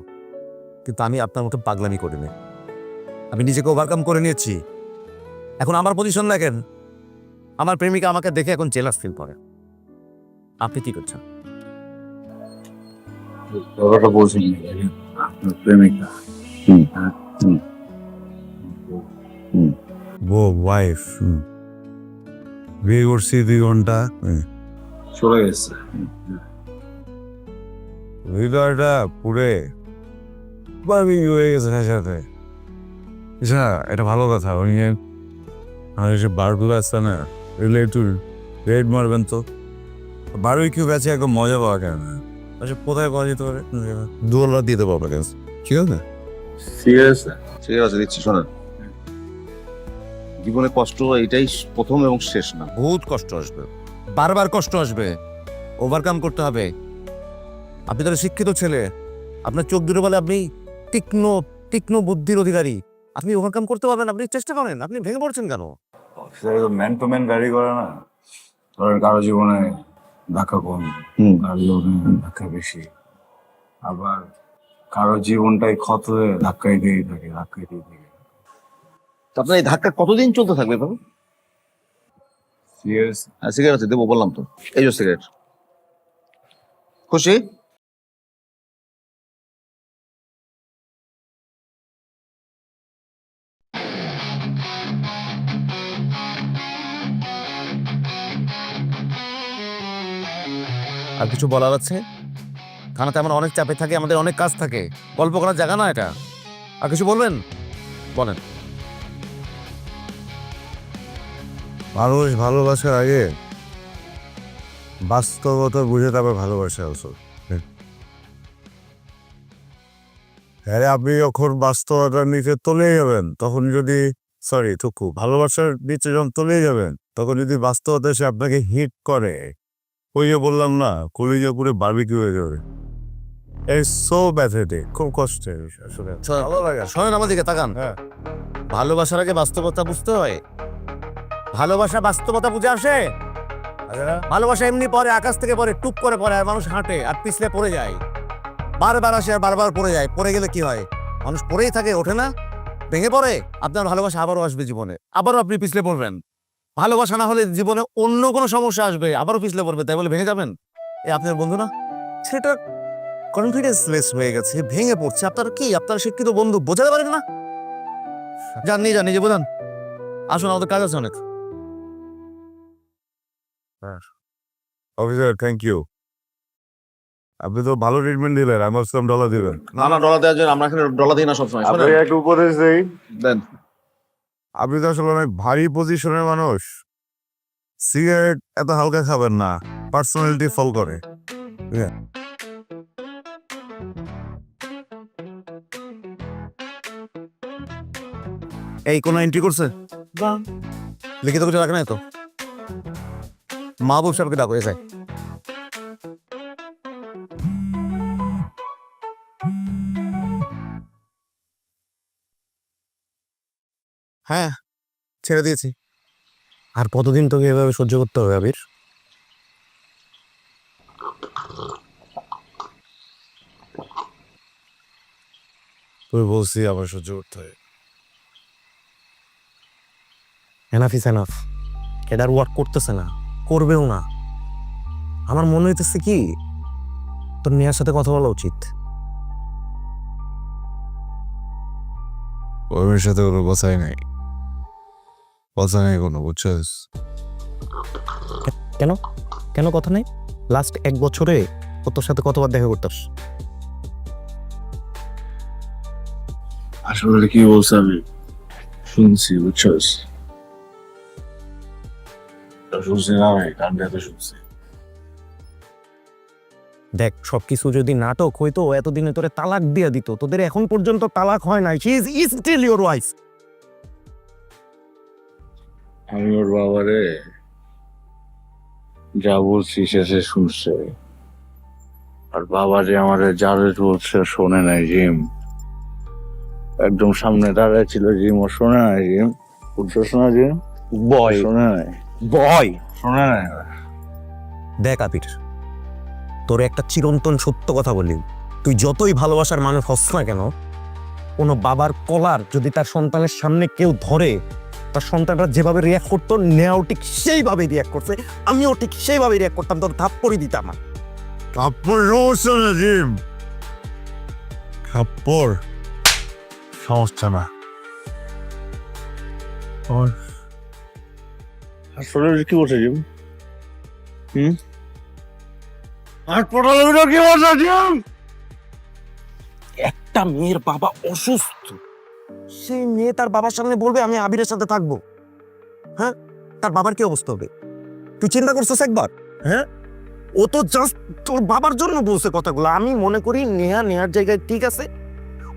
কিন্তু আমি আপনার মতো পাগলামি করিনি, আমি নিজেকে ওভারকাম করে নিয়েছি। এখন আমার পজিশন দেখেন, আমার প্রেমিকা আমাকে দেখে এখন জেলাস ফিল করে। আপনি কি করছেন? কথাটা বলছেন আপনার প্রেমিকা বউ ওয়াইফ বিয়ে করছি 2 ঘন্টা, চলে গেছে, হৃদয়টা পুরে বার্মিং হয়ে গেছে তার সাথে। আচ্ছা এটা ভালো কথা, উনি আর যে বারগুলো আছে না, এগুলো একটু রেড মারবেন তো। বারবিকিউ ব্যাচে একদম মজা পাওয়া কেন? আচ্ছা কোথায় পাওয়া যেতে পারে? $2 দিয়ে দেবো আপনার কাছে, ঠিক আছে? সিরিয়াস ঠিক আছে দিচ্ছি। শোনেন, জীবনে কষ্ট এটাই প্রথম এবং শেষ না। বহুত কষ্ট আসবে, বারবার কষ্ট আসবে, ওভারকাম করতে হবে। আপনি তাহলে শিক্ষিত ছেলে, আপনার চোখ দুটো বলে আপনি তীক্ষ্ণ তীক্ষ্ণ বুদ্ধির অধিকারী, আপনি ওভারকাম করতে পারবেন। আপনি চেষ্টা করেন, আপনি ভেঙে পড়ছেন কেন? ম্যান টু ম্যান ভ্যারি করে না। ধরেন কারো জীবনে ধাক্কা কম, কারো জীবনে ধাক্কা বেশি, আবার কারো জীবনটাই ক্ষত হয়ে ধাক্কাই দিয়ে থাকে। তো আপনার এই ধাক্কা কতদিন চলতে থাকবে বাবু? সিরিয়াস সিগারেট আছে, দেবো বললাম তো, এই যে সিগারেট। খুশি? আর কিছু বলার আছে? থানাতে আমার অনেক চাপে থাকে, আমাদের অনেক কাজ থাকে, গল্প করার জায়গা না এটা। আর কিছু বলবেন? বলেন। মানুষ ভালোবাসার আগে বাস্তবতা বুঝে তারপর ভালোবাসা আসল। হ্যাঁ আপনি যখন বাস্তবতার নিচে তলে যাবেন, তখন যদি ভালোবাসার নিচে যখন তলে যাবেন, তখন যদি বাস্তবতা এসে আপনাকে হিট করে, ওই যে বললাম না, কলিজা পুরে বারবিকিউ হয়ে যাবে। সো প্যাথেটিক, খুব কষ্টের আসলে। শোনেন আমার দিকে তাকান। ভালোবাসার আগে বাস্তবতা বুঝতে হয়। ভালোবাসা বাস্তবতা বুঝে আসে? ভালোবাসা এমনি পরে, আকাশ থেকে পরে, টুপ করে পড়ে, আর মানুষ হাঁটে আর পিছলে পড়ে যায়, বারবার আসে আর বারবার পড়ে যায়। পড়ে গেলে কি হয়? মানুষ পড়েই থাকে, ওঠে না, ভেঙে পড়ে। আপনার ভালোবাসা আবারও আসবে জীবনে, আবারও আপনি পিছলে পড়বেন। ভালোবাসা না হলে জীবনে অন্য কোনো সমস্যা আসবে, আবারও পিছলে পড়বে, তাই বলে ভেঙে যাবেন? আপনার বন্ধু না, সেটা কনফিডেন্স লেস হয়ে গেছে, ভেঙে পড়ছে। আপনার কি, আপনার শিক্ষিত বন্ধু বোঝাতে পারেন না? যান নিজে বোঝান। আসুন, আমাদের কাজ আছে অনেক। অফিসার থ্যাংক ইউ, আপনি তো ভালো ট্রিটমেন্ট দিলেন। আমি ভাবছিলাম $1 দিবেন। না ডলার দেওয়ার জন্য আমরা এখানে ডলার দিই না সবসময়। আপনাকে একটা উপদেশ দেই, দেন। আপনি তো আসলে অনেক ভারী পজিশনের মানুষ, সিগারেট এত হালকা খাবেন না, পার্সোনালিটি ফল করে। এই কোনো এন্ট্রি করছে? লিখিত কিছু রাখে নাই তো? মাহবুব সাহেবকে ডাকো, এসে। হ্যাঁ ছেড়ে দিয়েছি। আর কতদিন তোকে এভাবে সহ্য করতে হবে আবির? তুই বলছি আমার সহ্য করতে হয়। Enough is enough. এটা আর ওয়ার্ক করতেছে না, করবেও না। আমার মনে হইতেছে কি তোর নেহার সাথে কথা বলা উচিত। ওর মেয়ের সাথে কোনো কথাই নাই, কথা নেই কোনো, বুঝছিস? কেন কেন কথা নেই? লাস্ট 1 বছরে ও তোর সাথে কতবার দেখা করতাস? আসলে কি বলছে আমি শুনছি, বুঝছস? শুনছি না আমি কান্না তো শুনছি। দেখ, সবকিছু যদি নাটক হইতো এতদিনে তোরে তালাক দিয়ে দিত। তোদের এখন পর্যন্ত তালাক হয় নাই। She is still your wife. আমি ওর বাবারে যা বলছি শেষে শুনছে, আর বাবা যে আমারে যারে বলছে শোনে নাই। জিম একদম সামনে দাঁড়ায় ছিল, জিম ও শোনে নাই। জিম বুঝছস না? জিম বয় শোনে নাই, বয় শোনে নাই। দেখ আবির, তোর একটা চিরন্তন সত্য কথা বলি, তুই যতই ভালোবাসার মানুষ হস না কেন, কোনো বাবার কলার যদি তার সন্তানের সামনে কেউ ধরে, তার সন্তানরা যেভাবে রিয়াক্ট করতো, নেওয়াও ঠিক সেইভাবে রিয়াক্ট করছে, আমিও ঠিক সেইভাবে রিয়াক্ট করতাম, তোর থাপ্পড়ই দিতাম না। থাপ্পড় সমস্যা না জিম, থাপ্পড় সমস্যা না। আসলে কি বলছে জিম? আর পড়ালে কি বলছে জিম? একটা মেয়ের বাবা অসুস্থ, সেই মেয়ে তার বাবার সামনে বলবে আমি আবিরের সাথে থাকবো? হ্যাঁ, তার বাবার কি অবস্থা হবে? তুই চিন্তা করছিস একবার? হ্যাঁ, ও তো জাস্ট তোর বাবার জন্য বলছে কথাগুলো। আমি মনে করি নেহার জায়গায় ঠিক আছে,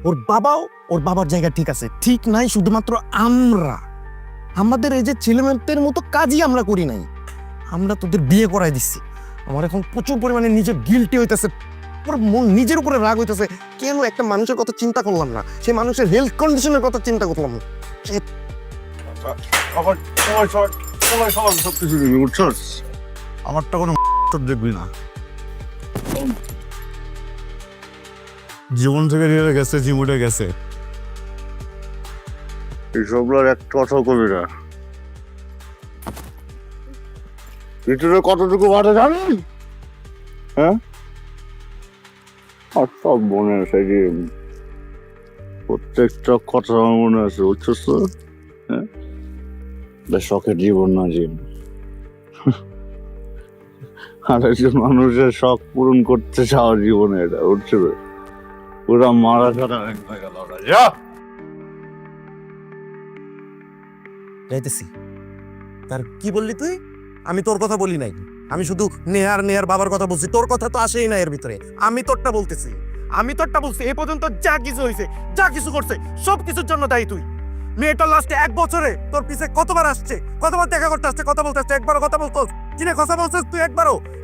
ওর বাবাও ওর বাবার জায়গায় ঠিক আছে। ঠিক নাই শুধুমাত্র আমরা, আমাদের এই যে ছেলেমেয়েদের মতো কাজই আমরা করি নাই। আমরা তোদের বিয়ে করাই দিচ্ছি। আমার এখন প্রচুর পরিমাণে নিজে গিল্টি হইতেছে, পুরো মন নিজের উপরে রাগ হইতেছে। কেন একটা মানুষের কথা চিন্তা করলাম না? সেই মানুষের হেলথ কন্ডিশনের কথা চিন্তা করলাম না। সবকিছু দিবি, বুঝছস? আমারটা কোনো দেখবি না। জীবন থেকে নিয়ে গেছে, জীবনে গেছে। এইসবগুলোর একটা কথাও করবি না। ভিতরে কতটুকু বাধা জানেন? হ্যাঁ, আর সব মনে আছে যে প্রত্যেকটা কথা আমার মনে আছে, বুঝছস তো? হ্যাঁ, বেশ শখের জীবন না জিম। আর একজন মানুষের শখ পূরণ করতে চাওয়া জীবনে এটা, বুঝছো? পুরা মারা ছাড়া হয়ে গেল। যা যাইতেছি। তার কি বললি তুই? আমি তোর কথা বলি নাই, আমি শুধু নেহার বাবার কথা বলছি। তোর কথা তো আসেই না এর ভিতরে। আমি তোরটা বলতেছি, আমি তোরটা বলছি। এ পর্যন্ত যা কিছু হয়েছে, যা কিছু করছে, সব কিছুর জন্য দায়ী তুই। মেয়েটা লাস্টে 1 বছরে তোর পিছে কতবার আসছে, কতবার দেখা করতে আসছে, কথা বলতে আসছে, একবারও কথা বলতো চিনে কথা বলছিস তুই?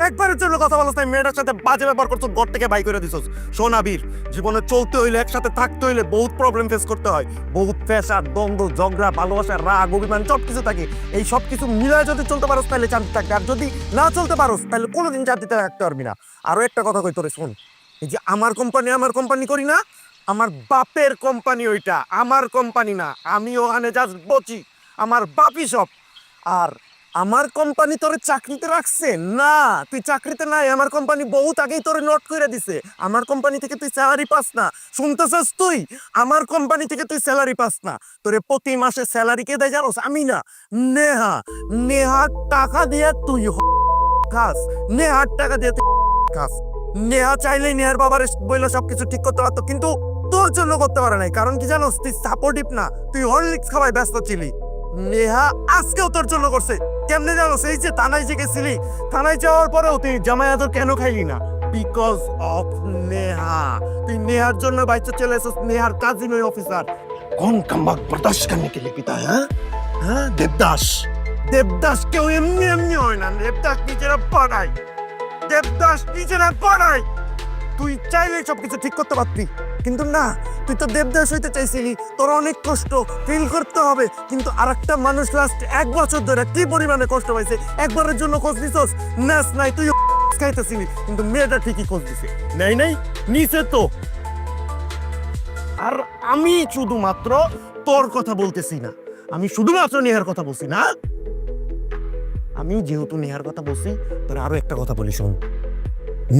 একবারের জন্য কথা বলছিস না। মেয়েটার সাথে বাজে ব্যবহার করছিস, ঘর থেকে বাই করে দিছিস। শোন আবির, জীবনে চলতে হইলে, একসাথে থাকতে হইলে বহুত প্রবলেম ফেস করতে হয়। বহুত পেশা, দ্বন্দ্ব, ঝগড়া, ভালোবাসা, রাগ, অভিমান সব কিছু থাকে। এই সব কিছু মিলায় যদি চলতে পারোস তাহলে শান্তি থাকবে, আর যদি না চলতে পারোস তাহলে কোনোদিন শান্তিতে রাখতে পারবি না। আরো একটা কথা কই তোরে, শোন। এই যে আমার কোম্পানি করি না, আমার বাপের কোম্পানি ওইটা, আমার কোম্পানি না। আমি ওখানে জাস্ট বচি, আমার বাপই সব। আর আমার কোম্পানি তোরে চাকরিতে রাখছে না, তুই চাকরিতে নাই। আমার কোম্পানি বহুত আগেই তোরে নোট করে দিছে। আমার কোম্পানি থেকে তুই স্যালারি পাস না, শুনতেছিস তুই? আমার কোম্পানি থেকে তুই স্যালারি পাস না। তোরে প্রতি মাসে স্যালারি কে দেয় জানোস? আমি না, নেহা টাকা দিয়ে তুই খাস। নেহার টাকা দিয়ে তুই খাস। নেহা চাইলেই নেহার বাবার বইলে সবকিছু ঠিক করতে পারতো, কিন্তু তোর জন্য করতে পারে নাই। কারণ কি জানোস? তুই সাপোর্টিভ না, তুই হরলিক্স খাওয়াই ব্যস্ত ছিলি। নেহা আজকেও তোর জন্য করছে। কেমনে জানোস? এই যে থানায় যে গেছিলি, থানায় যাওয়ার পরেও তুই জামাই আদর কেন খাইলি না? Because of Neha. তুই নেহার জন্য বাইচে চলে এসেছিস। নেহার কাজিন ওই অফিসার। कौन कम वक्त बर्दाश्त करने के लिए पीता है? हाँ, देवदास কেউ এমনি হয় না। দেবদাস নিজেরা বানায়, তুই চাইলে সবকিছু ঠিক করতে পারতি। কিন্তু না, তুই তো দেবদাস হইতে চাইছিলি, তোর অনেক কষ্ট ফিল করতে হবে, কিন্তু আরেকটা মানুষ লাস্ট 1 বছর ধরে কি পরিমাণে কষ্ট পাইছে, একবারের জন্য খোঁজ নিছস? নাস নাই, তুই খাইতেছিলি, কিন্তু মেয়েটা ঠিকই খোঁজ দিছে। নাই নিচে তো। আর আমি শুধুমাত্র তোর কথা বলতেছি না, আমি শুধুমাত্র নেহার কথা বলছি না। আমি যেহেতু নেহার কথা বলছি, তোর আরো একটা কথা বলি শোন।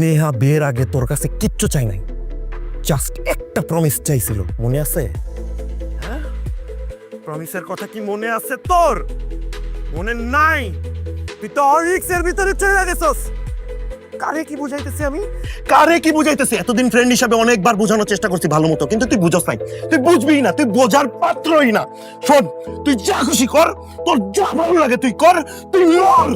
নেহা বিয়ের আগে তোর কাছে কিচ্ছু চাই নাই, জাস্ট একটা প্রমিস চাইছিল, মনে আছে? হ্যাঁ, প্রমিসের কথা কি মনে আছে তোর? মনে নাই? তুই তো অরিক্সের ভিতরে চলে গেছস। কারে কি বুঝাইতেছি আমি? কারে কি বুঝাইতেছি? এতদিন ফ্রেন্ড হিসাবে অনেকবার বোঝানোর চেষ্টা করছি ভালো মতো, কিন্তু তুই বুঝস নাই, তুই বুঝবি না, তুই বোঝার পাত্রই না। শোন, তুই যা খুশি কর, তোর যা ভালো লাগে তুই কর, তুই মর।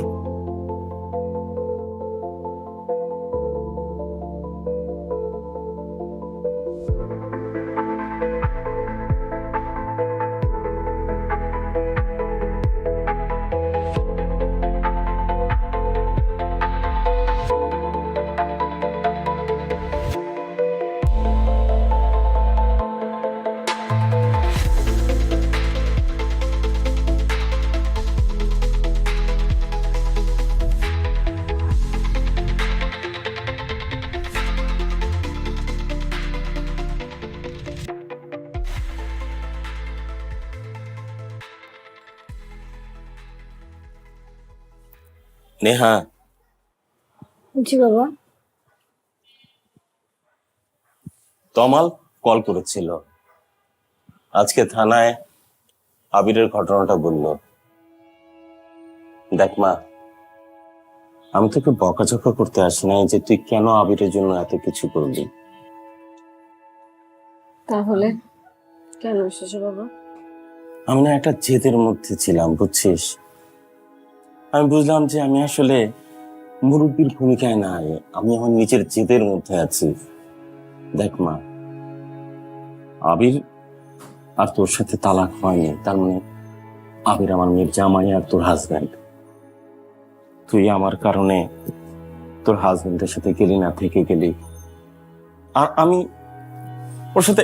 নেহা, জি বাবা। তমাল কল করেছিল, আজকে থানায় আবিরের ঘটনাটা বলল। দেখ মা, আমি তোকে বকাঝকা করতে আসি নাই যে তুই কেন আবিরের জন্য এত কিছু করলি। তাহলে কেন এসেছো বাবা? আমি না একটা জেদের মধ্যে ছিলাম, বুঝছিস? আমি বুঝলাম যে আমি আসলে মুরব্বীর ভূমিকায় নাই, আমি আমার নিজের জেদের মধ্যে আছি। দেখ মা, আবির আর তোর সাথে তালাক হয়নি, তার মানে আবির আমার মেয়ের জামাই আর তোর হাজব্যান্ড। তুই আমার কারণে তোর হাজব্যান্ডের সাথে গেলি না, থেকে গেলি। আর আমি ওর সাথে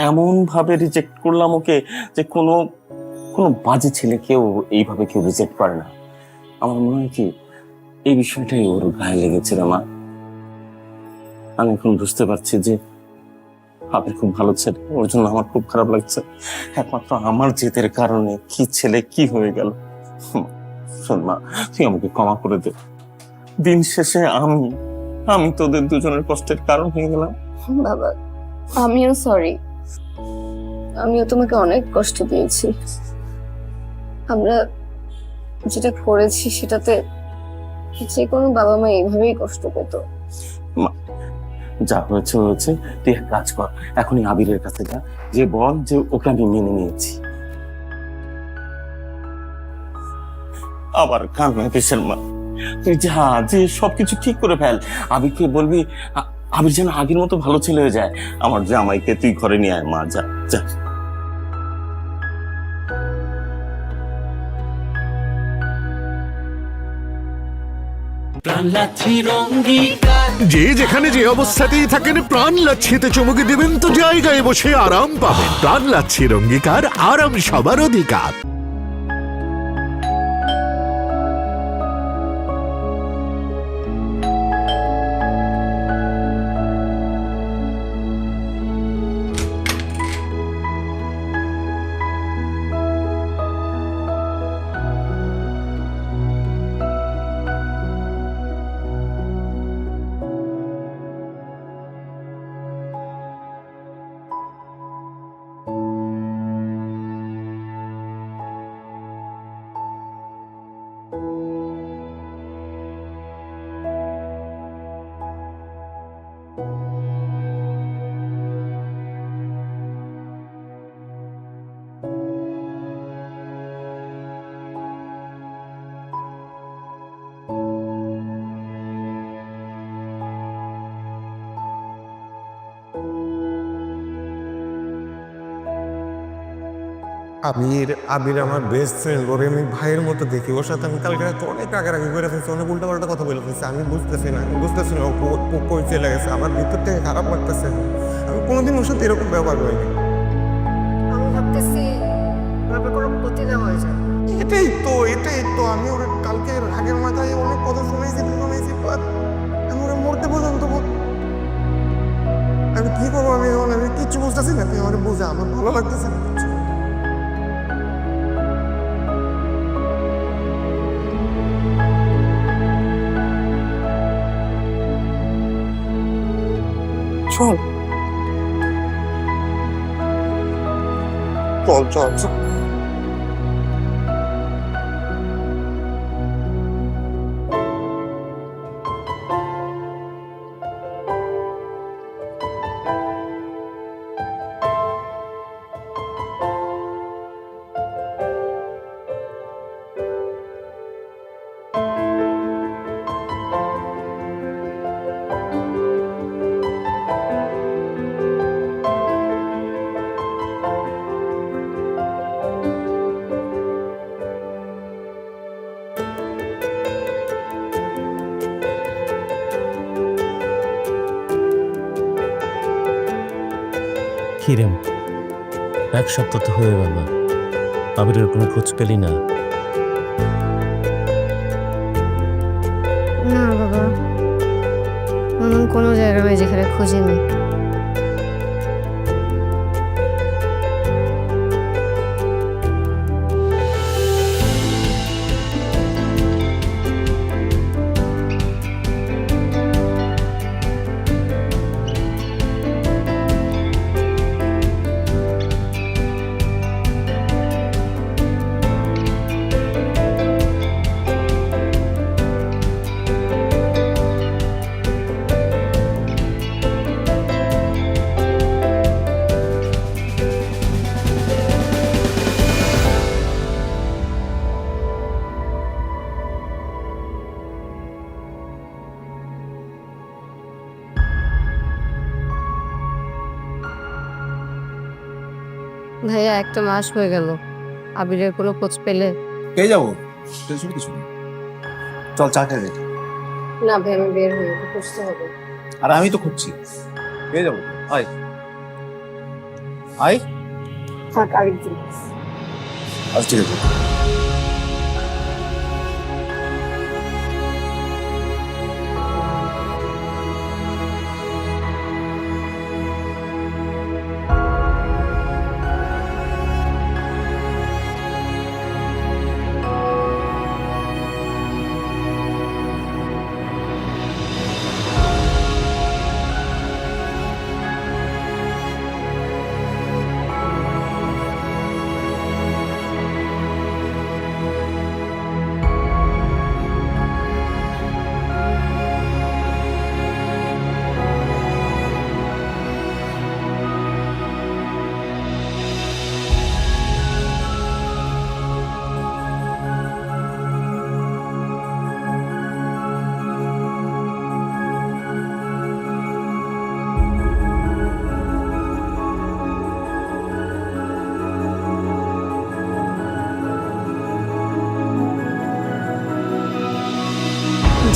এমন ভাবে রিজেক্ট করলাম ওকে যে কোনো বাজে ছেলে কেউ এইভাবে কেউ রিজেক্ট করে না। আমার মনে হয় কি এই বিষয়টাই ওর গায়ে লেগেছিল মা। আমি এখন বুঝতে পারছি যে আবির খুব ভালো ছেলে, ওর জন্য আমার খুব খারাপ লাগছে। একমাত্র আমার জেদের কারণে কি ছেলে কি হয়ে গেল। শোন মা, তুই আমাকে ক্ষমা করে দে। দিন শেষে আমি তোদের দুজনের কষ্টের কারণ হয়ে গেলাম। বাবা, আমিও সরি, আমিও তোমাকে অনেক কষ্ট দিয়েছি। আমরা যেটা করেছি সেটাতে যে কোনো বাবা মা এইভাবেই কষ্ট পেত। যা হয়েছে হয়েছে, তুই এক কাজ কর, এখনই আবিরের কাছে যা, যে বল যে ওকে আমি মেনে নিয়েছি। আবার কান্না কিসের মা? তুই যা, যে সবকিছু ঠিক করে ফেল। আবিরকে বলবি আবির যেন আগের মতো ভালো ছেলে হয়ে যায়। আমার জামাইকে তুই ঘরে নিয়ে আয় মা, যা যা। যে যেখানে যে অবস্থাতেই থাকেন প্রাণ লাচ্ছিতে চমকে দেবেন তো জায়গায় বসে আরাম পাবেন। প্রাণ লাচ্ছির অঙ্গীকার, আরাম সবার অধিকার। আবির আমার বেস্ট ফ্রেন্ড, ওরে আমি ভাইয়ের মতো দেখি। ওর সাথে আমি কালকে রাতে অনেক রাগারাগি করে ফেলছি, অনেক উল্টাপাল্টা কথা বলে ফেলছি। আমি বুঝতেছি না ও কই চলে গেছে। আমার ভিতর থেকে খারাপ লাগতেছে। আমি কোনোদিন ওর সাথে এরকম ব্যবহার করিনি। আমি ভাবতেছি কোনো ক্ষতি না হয়ে যায়। এটাই তো আমি ওর কালকে রাগের মাথায় অনেক কথা শুনেছি বাট আমি ওরা মরতে পর্যন্ত আমি কি করবো, আমি কিচ্ছু বুঝতেছি না। তুই আমার বোঝা, আমার ভালো লাগতেছে না কিচ্ছু। চল চল চল চল। কিরেম, এক সপ্তাহ তো হয়ে গেল, আবিরের কোনো খোঁজ পেলি না? না বাবা, এমন কোনো জায়গা নেই যেখানে খুঁজিনি। ভাইয়া, একটা মাস হয়ে গেল, আবিরের কোনো খোঁজ পেলে? পেয়ে যাবো, টেনশন কিছু নেই। চল চা খেয়ে যাই। না ভাই, আমি বের হয়ে খুঁজতে হবে। আর আমি তো খুঁজছি, পেয়ে যাবো। আয় আয়। থাক, আরেকদিন। আচ্ছা ঠিক আছে।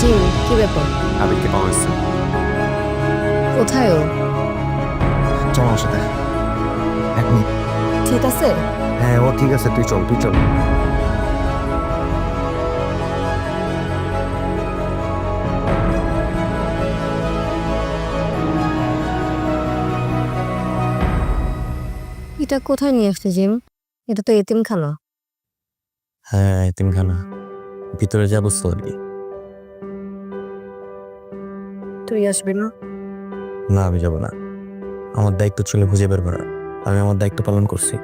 জি, কি ব্যাপার? আবিরকে পাওয়া গেছে। কোথায় ও? চল আমার সাথে এখন। ঠিক আছে? হ্যাঁ, ও ঠিক আছে, তুই চল তুই চল। এটা কোথায় নিয়ে আসছে জিম? এটা তো এতিমখানা। হ্যাঁ, এতিমখানা। ভিতরে যাবো সরি। তুই আসবি না? না, আমি যাব না। আমার দায়িত্ব ছিল খুঁজে বের করা, আমি আমার দায়িত্ব পালন করছি।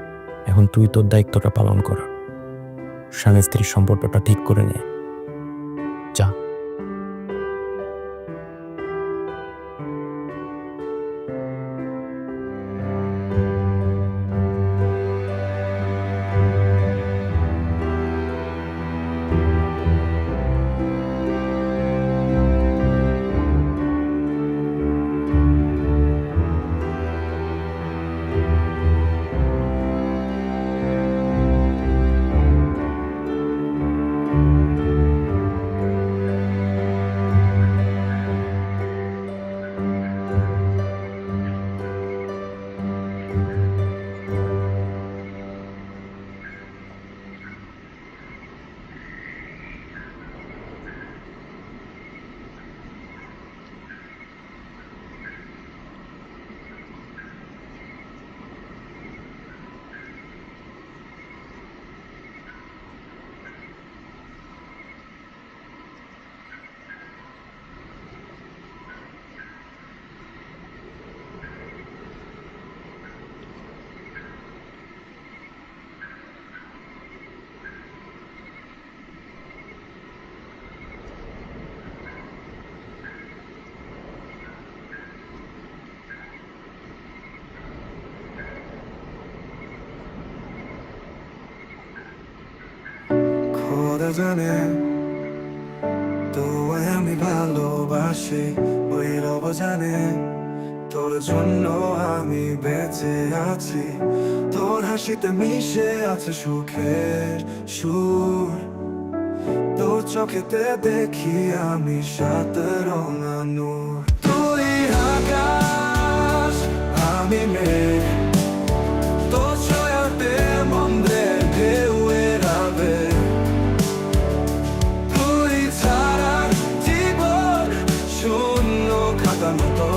এখন তুই তোর দায়িত্বটা পালন কর, স্বামী স্ত্রীর সম্পর্কটা ঠিক করে নে। যা। খোদা জানে তো আমি ভালোবাসি ওই রব জানে তোর জন্য আমি বেঁচে আছি তোর হাসিতে মিশে আছে সুখের সুর তোর চোখেতে দেখি আমি সাত রঙা নূর তুই আকাশ আমি মেঘ তোর ছায়াতে মন্দ্রে ঢেউ এড়াবে তুই ছাড়া জীবন শূন্য খাতা মতো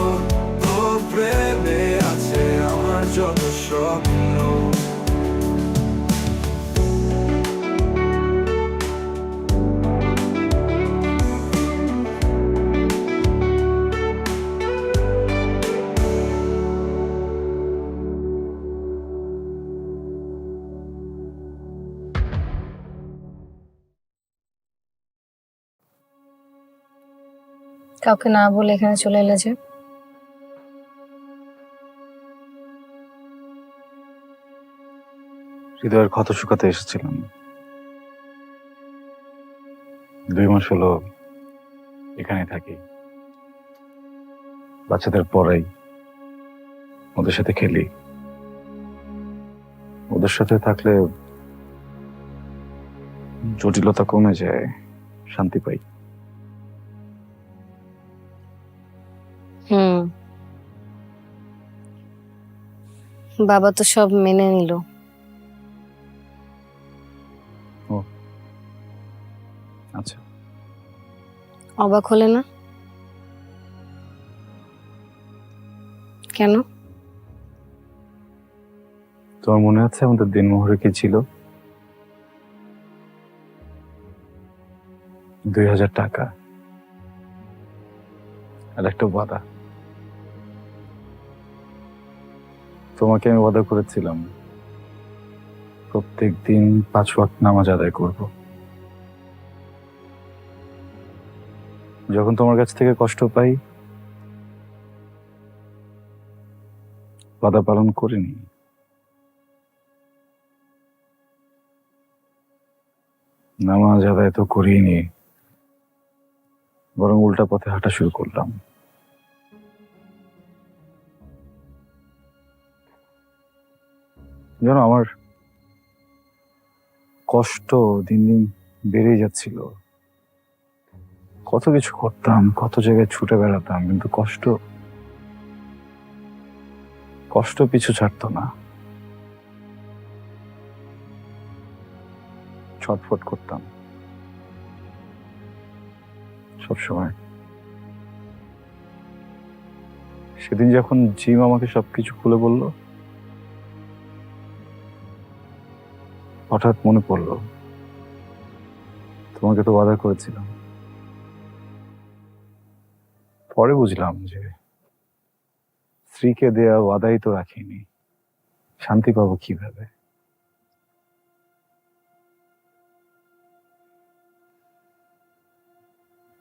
তোর প্রেমে আছে আমার যত স্বপ্ন কাউকে না বলে এখানে চলে এলে যে? হৃদয়ের ক্ষত শুকাতে এসেছিলাম। 2 মাস হলো এখানে থাকি, বাচ্চাদের পড়াই, ওদের সাথে খেলি। ওদের সাথে থাকলে জটিলতা কমে যায়, শান্তি পাই। বাবা তো সব মেনে নিল। আচ্ছা, অবাক হলে না? কেন? তোমার মনে আছে আমাদের দিনমোহরে কি ছিল? 2000 টাকা আর একটা ওয়াদা। তোমাকে আমি ওয়াদা করেছিলাম প্রত্যেক দিন 5 ওয়াক্ত নামাজ আদায় করব। যখন তোমার কাছ থেকে কষ্ট পাই, ওয়াদা পালন করিনি। নামাজ আদায় তো করিনি, বরং উল্টা পথে হাঁটা শুরু করলাম। জানো, আমার কষ্ট দিন দিন বেড়েই যাচ্ছিল। কত কিছু করতাম, কত জায়গায় ছুটে বেড়াতাম, কিন্তু কষ্ট পিছু ছাড়তো না। ছটফট করতাম সবসময়। সেদিন যখন জিম আমাকে সবকিছু খুলে বলল, হঠাৎ মনে পড়লো তোমাকে তো ওয়াদা করেছিলাম। পরে বুঝলাম যে স্ত্রীকে দেয়া ওয়াদাই তো রাখিনি, শান্তি পাবো কিভাবে?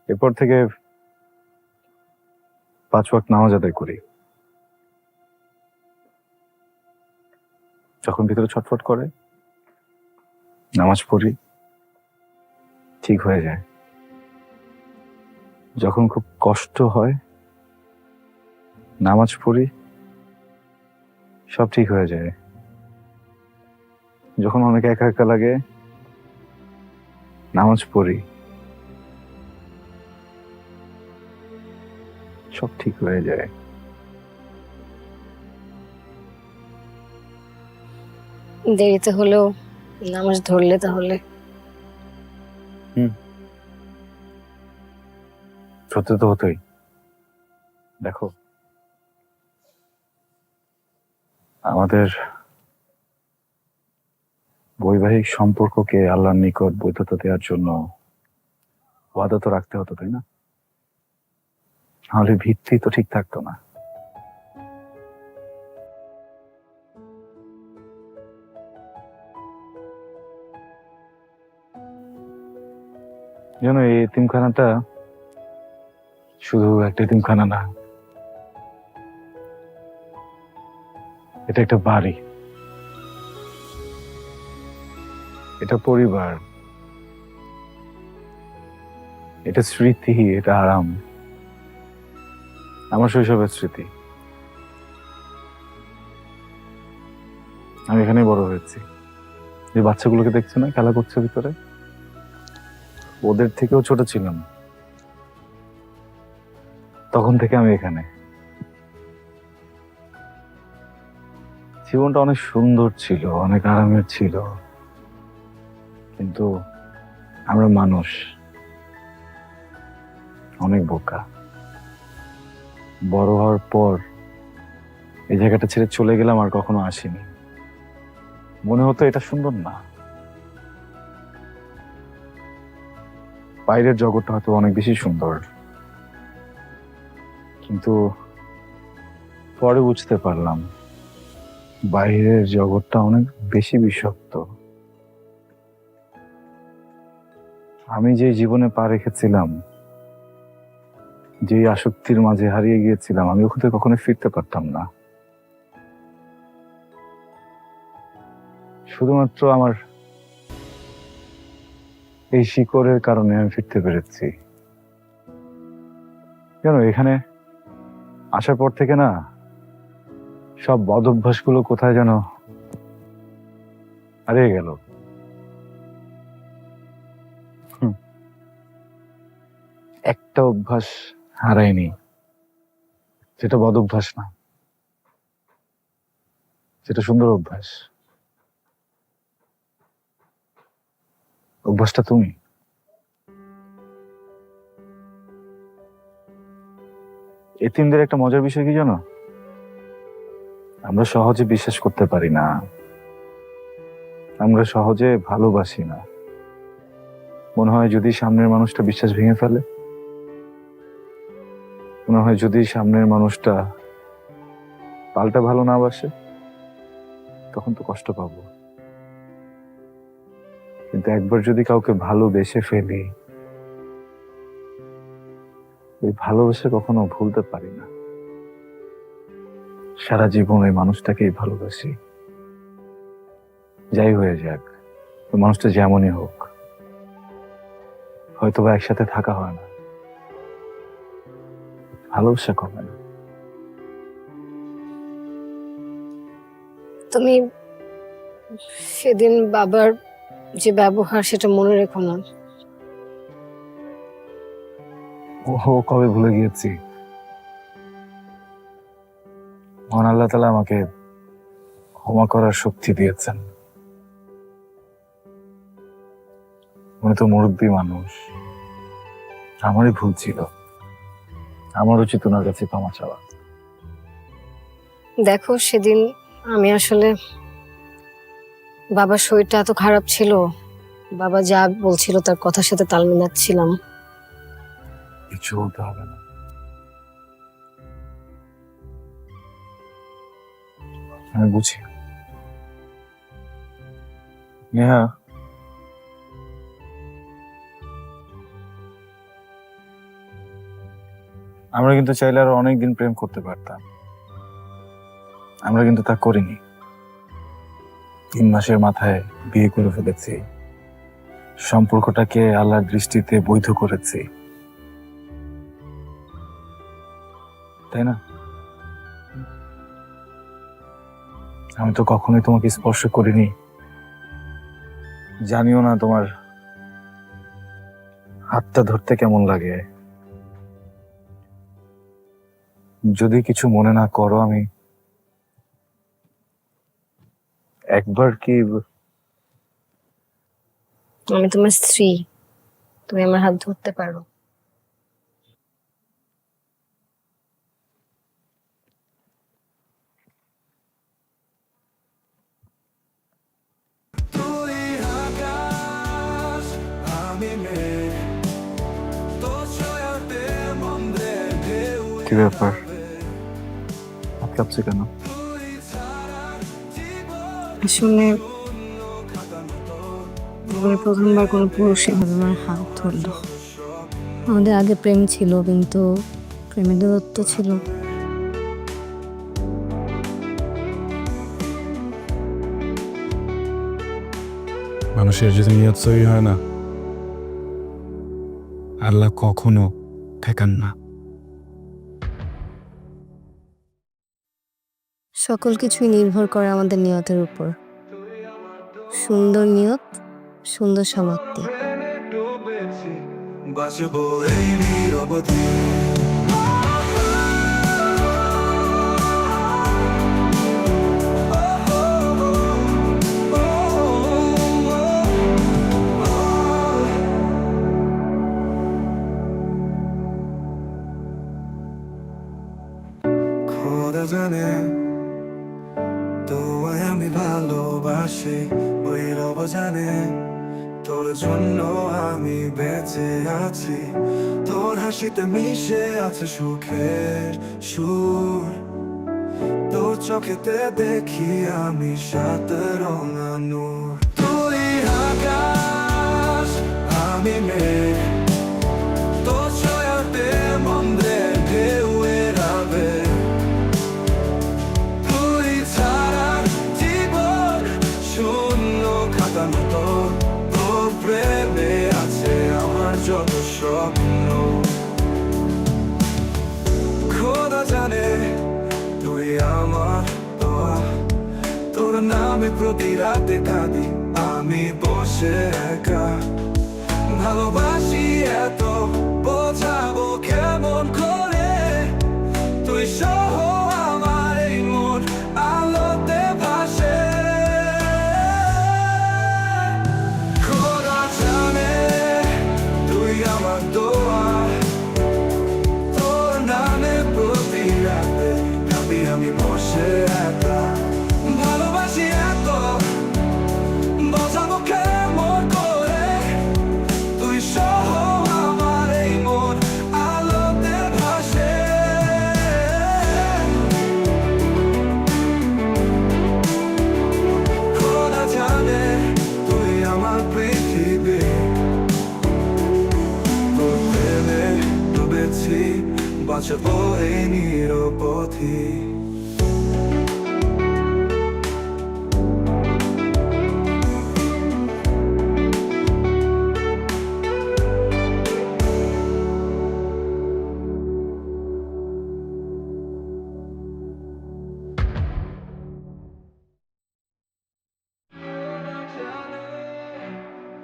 এরপর থেকে 5 ওয়াক্ত নামাজ আদায় করি। যখন ভিতরে ছটফট করে, নামাজ পড়ি, ঠিক হয়ে যায়। যখন খুব কষ্ট হয়, নামাজ পড়ি, সব ঠিক হয়ে যায়। যখন অনেক একা একা লাগে, নামাজ পড়ি, সব ঠিক হয়ে যায়। দেরিতে হলেও নামাজ ধরলে তাহলে? সত্যি তো হতোই। দেখো, আমাদের বৈবাহিক সম্পর্ককে আল্লাহর নিকট বৈধতা দেওয়ার জন্য ওয়াদা তো রাখতে হতো, তাই না? নাহলে ভিত্তি তো ঠিক থাকতো না। জানো, এই এতিমখানাটা শুধু একটা এতিমখানা না, এটা একটা বাড়ি, এটা পরিবার, এটা স্মৃতি, এটা আরাম, আমার শৈশবের স্মৃতি। আমি এখানেই বড় হয়েছি। যে বাচ্চাগুলোকে দেখছে না খেলা করছে ভিতরে, ওদের থেকেও ছোট ছিলাম তখন থেকে আমি এখানে। জীবনটা অনেক সুন্দর ছিল, অনেক আরামের ছিল, কিন্তু আমরা মানুষ অনেক বোকা। বড় হওয়ার পর এই জায়গাটা ছেড়ে চলে গেলাম, আর কখনো আসিনি। মনে হতো এটা সুন্দর না। বাইরের জগৎটা হয়তো অনেক বেশি সুন্দর, কিন্তু পরে বুঝতে পারলাম বাইরের জগৎটা অনেক বেশি বিষাক্ত। আমি যে জীবনে পা রেখেছিলাম, যে আসক্তির মাঝে হারিয়ে গিয়েছিলাম, আমি ওখানে কখনো ফিরতে পারতাম না। শুধুমাত্র আমার এই শিকড়ের কারণে আমি ফিরতে পেরেছি। কেন এখানে আসার পর থেকে না সব বদ অভ্যাসগুলো কোথায় যেন হারিয়ে গেল। একটা অভ্যাস হারায়নি, যেটা বদ অভ্যাস না, যেটা সুন্দর অভ্যাস। অভ্যাসটা তুমি। এতিমদের একটা মজার বিষয় কি জানো? আমরা সহজে বিশ্বাস করতে পারি না, আমরা সহজে ভালোবাসি না। মনে হয় যদি সামনের মানুষটা বিশ্বাস ভেঙে ফেলে, মনে হয় যদি সামনের মানুষটা পাল্টা ভালো না বাসে, তখন তো কষ্ট পাবো। কিন্তু একবার যদি কাউকে ভালোবেসে ফেলি, ওই ভালোবেসে কখনো ভুলতে পারি না। সারা জীবন ওই মানুষটাকেই ভালোবাসি, যাই হয়ে যাক, ওই মানুষটা যেমনই হোক। হয়তো বা একসাথে থাকা হয় না, ভালোবাসা কমে না। তুমি সেদিন বাবার যে ব্যবহার সেটা মনে রেখো না। ও কবে ভুলে গিয়েছি। মহান আল্লাহ তাআলা আমাকে ক্ষমা করার শক্তি দিয়েছেন। উনি তো মুরব্বী মানুষ, আমারই ভুল ছিল, আমার উচিত ওনার কাছে ক্ষমা চাওয়া। দেখো সেদিন আমি আসলে বাবার শরীরটা এত খারাপ ছিল, বাবা যা বলছিল তার কথার সাথে তাল মিলাচ্ছিলাম। কিছু বলতে হবে না। আমি বুঝি। নেহা, আমরা কিন্তু চাইলে আরো অনেকদিন প্রেম করতে পারতাম, আমরা কিন্তু তা করিনি। 3 মাসের মাথায় বিয়ে করে ফেলেছি, সম্পর্কটাকে আল্লাহর দৃষ্টিতে বৈধ করেছি, তাই না? আমি তো কখনোই তোমাকে স্পর্শ করিনি, জানিও না তোমার হাতটা ধরতে কেমন লাগে। যদি কিছু মনে না করো, আমি একবার কি, আমি তোমার স্ত্রী, তুমি আমার হাত ধরতে পারো। তুই আকাশ, আমি মেঘ, তোর ছয়াতে মন্দ্রে ঢেউ কি ব্যাপার, হাত কাঁপছে কেন? আসলে প্রথমবার কোনো পুরুষ এভাবে আমার হাত ধরলো। আমাদের আগে প্রেম ছিল, কিন্তু প্রেমের দূরত্ব ছিল। মানুষের যদি নিয়ত সহি হয় না, আল্লাহ কখনো ঠেকান না। সকল কিছুই নির্ভর করে আমাদের নিয়তের উপর। সুন্দর নিয়ত, সুন্দর সমাপ্তি। বাঁচবো এই নীরবতা খোদা জানে তোমায় আমি ভালোবাসি, ওই রব জানে তোর জন্য আমি বেঁচে আছি। তোর হাসিতে মিশে আছে সুখের সুর, তোর চোখেতে দেখি আমি সাত রঙা নূর। তুই আকাশ আমি মেঘ, তোর ছায়াতে মন্দের ঢেউ এড়াবে। তুই ছাড়া জীবন শূন্য খাতা মতো, তোর প্রেমে আছে আমার যত স্বপ্ন। খোদা জানে তুই আমার দোয়া, তোর নামে প্রতি রাতে কাঁদি আমি বসে একা। ভালোবাসি এত বোঝাবো কেমন করে, তুই সহ আমার এই মন আলোতে ভাসে। খোদা জানে তুই আমার দোয়া, তোর নামে প্রতি রাতে কাঁদি আমি বসে একা। ভালোবাসি এত বোঝাবো কেমন করে, তুই সহ আমার এই মন আলোতে ভাসে। খোদা জানে তুই আমার পৃথিবী, তোর প্রেমে ডুবেছি বাঁচবো এই নিরপথী।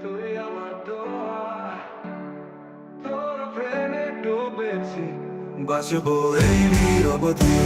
তুই আমার দোয়া, তোর প্রেমে ডুবেছি বাঁচবো এই নিরবধি।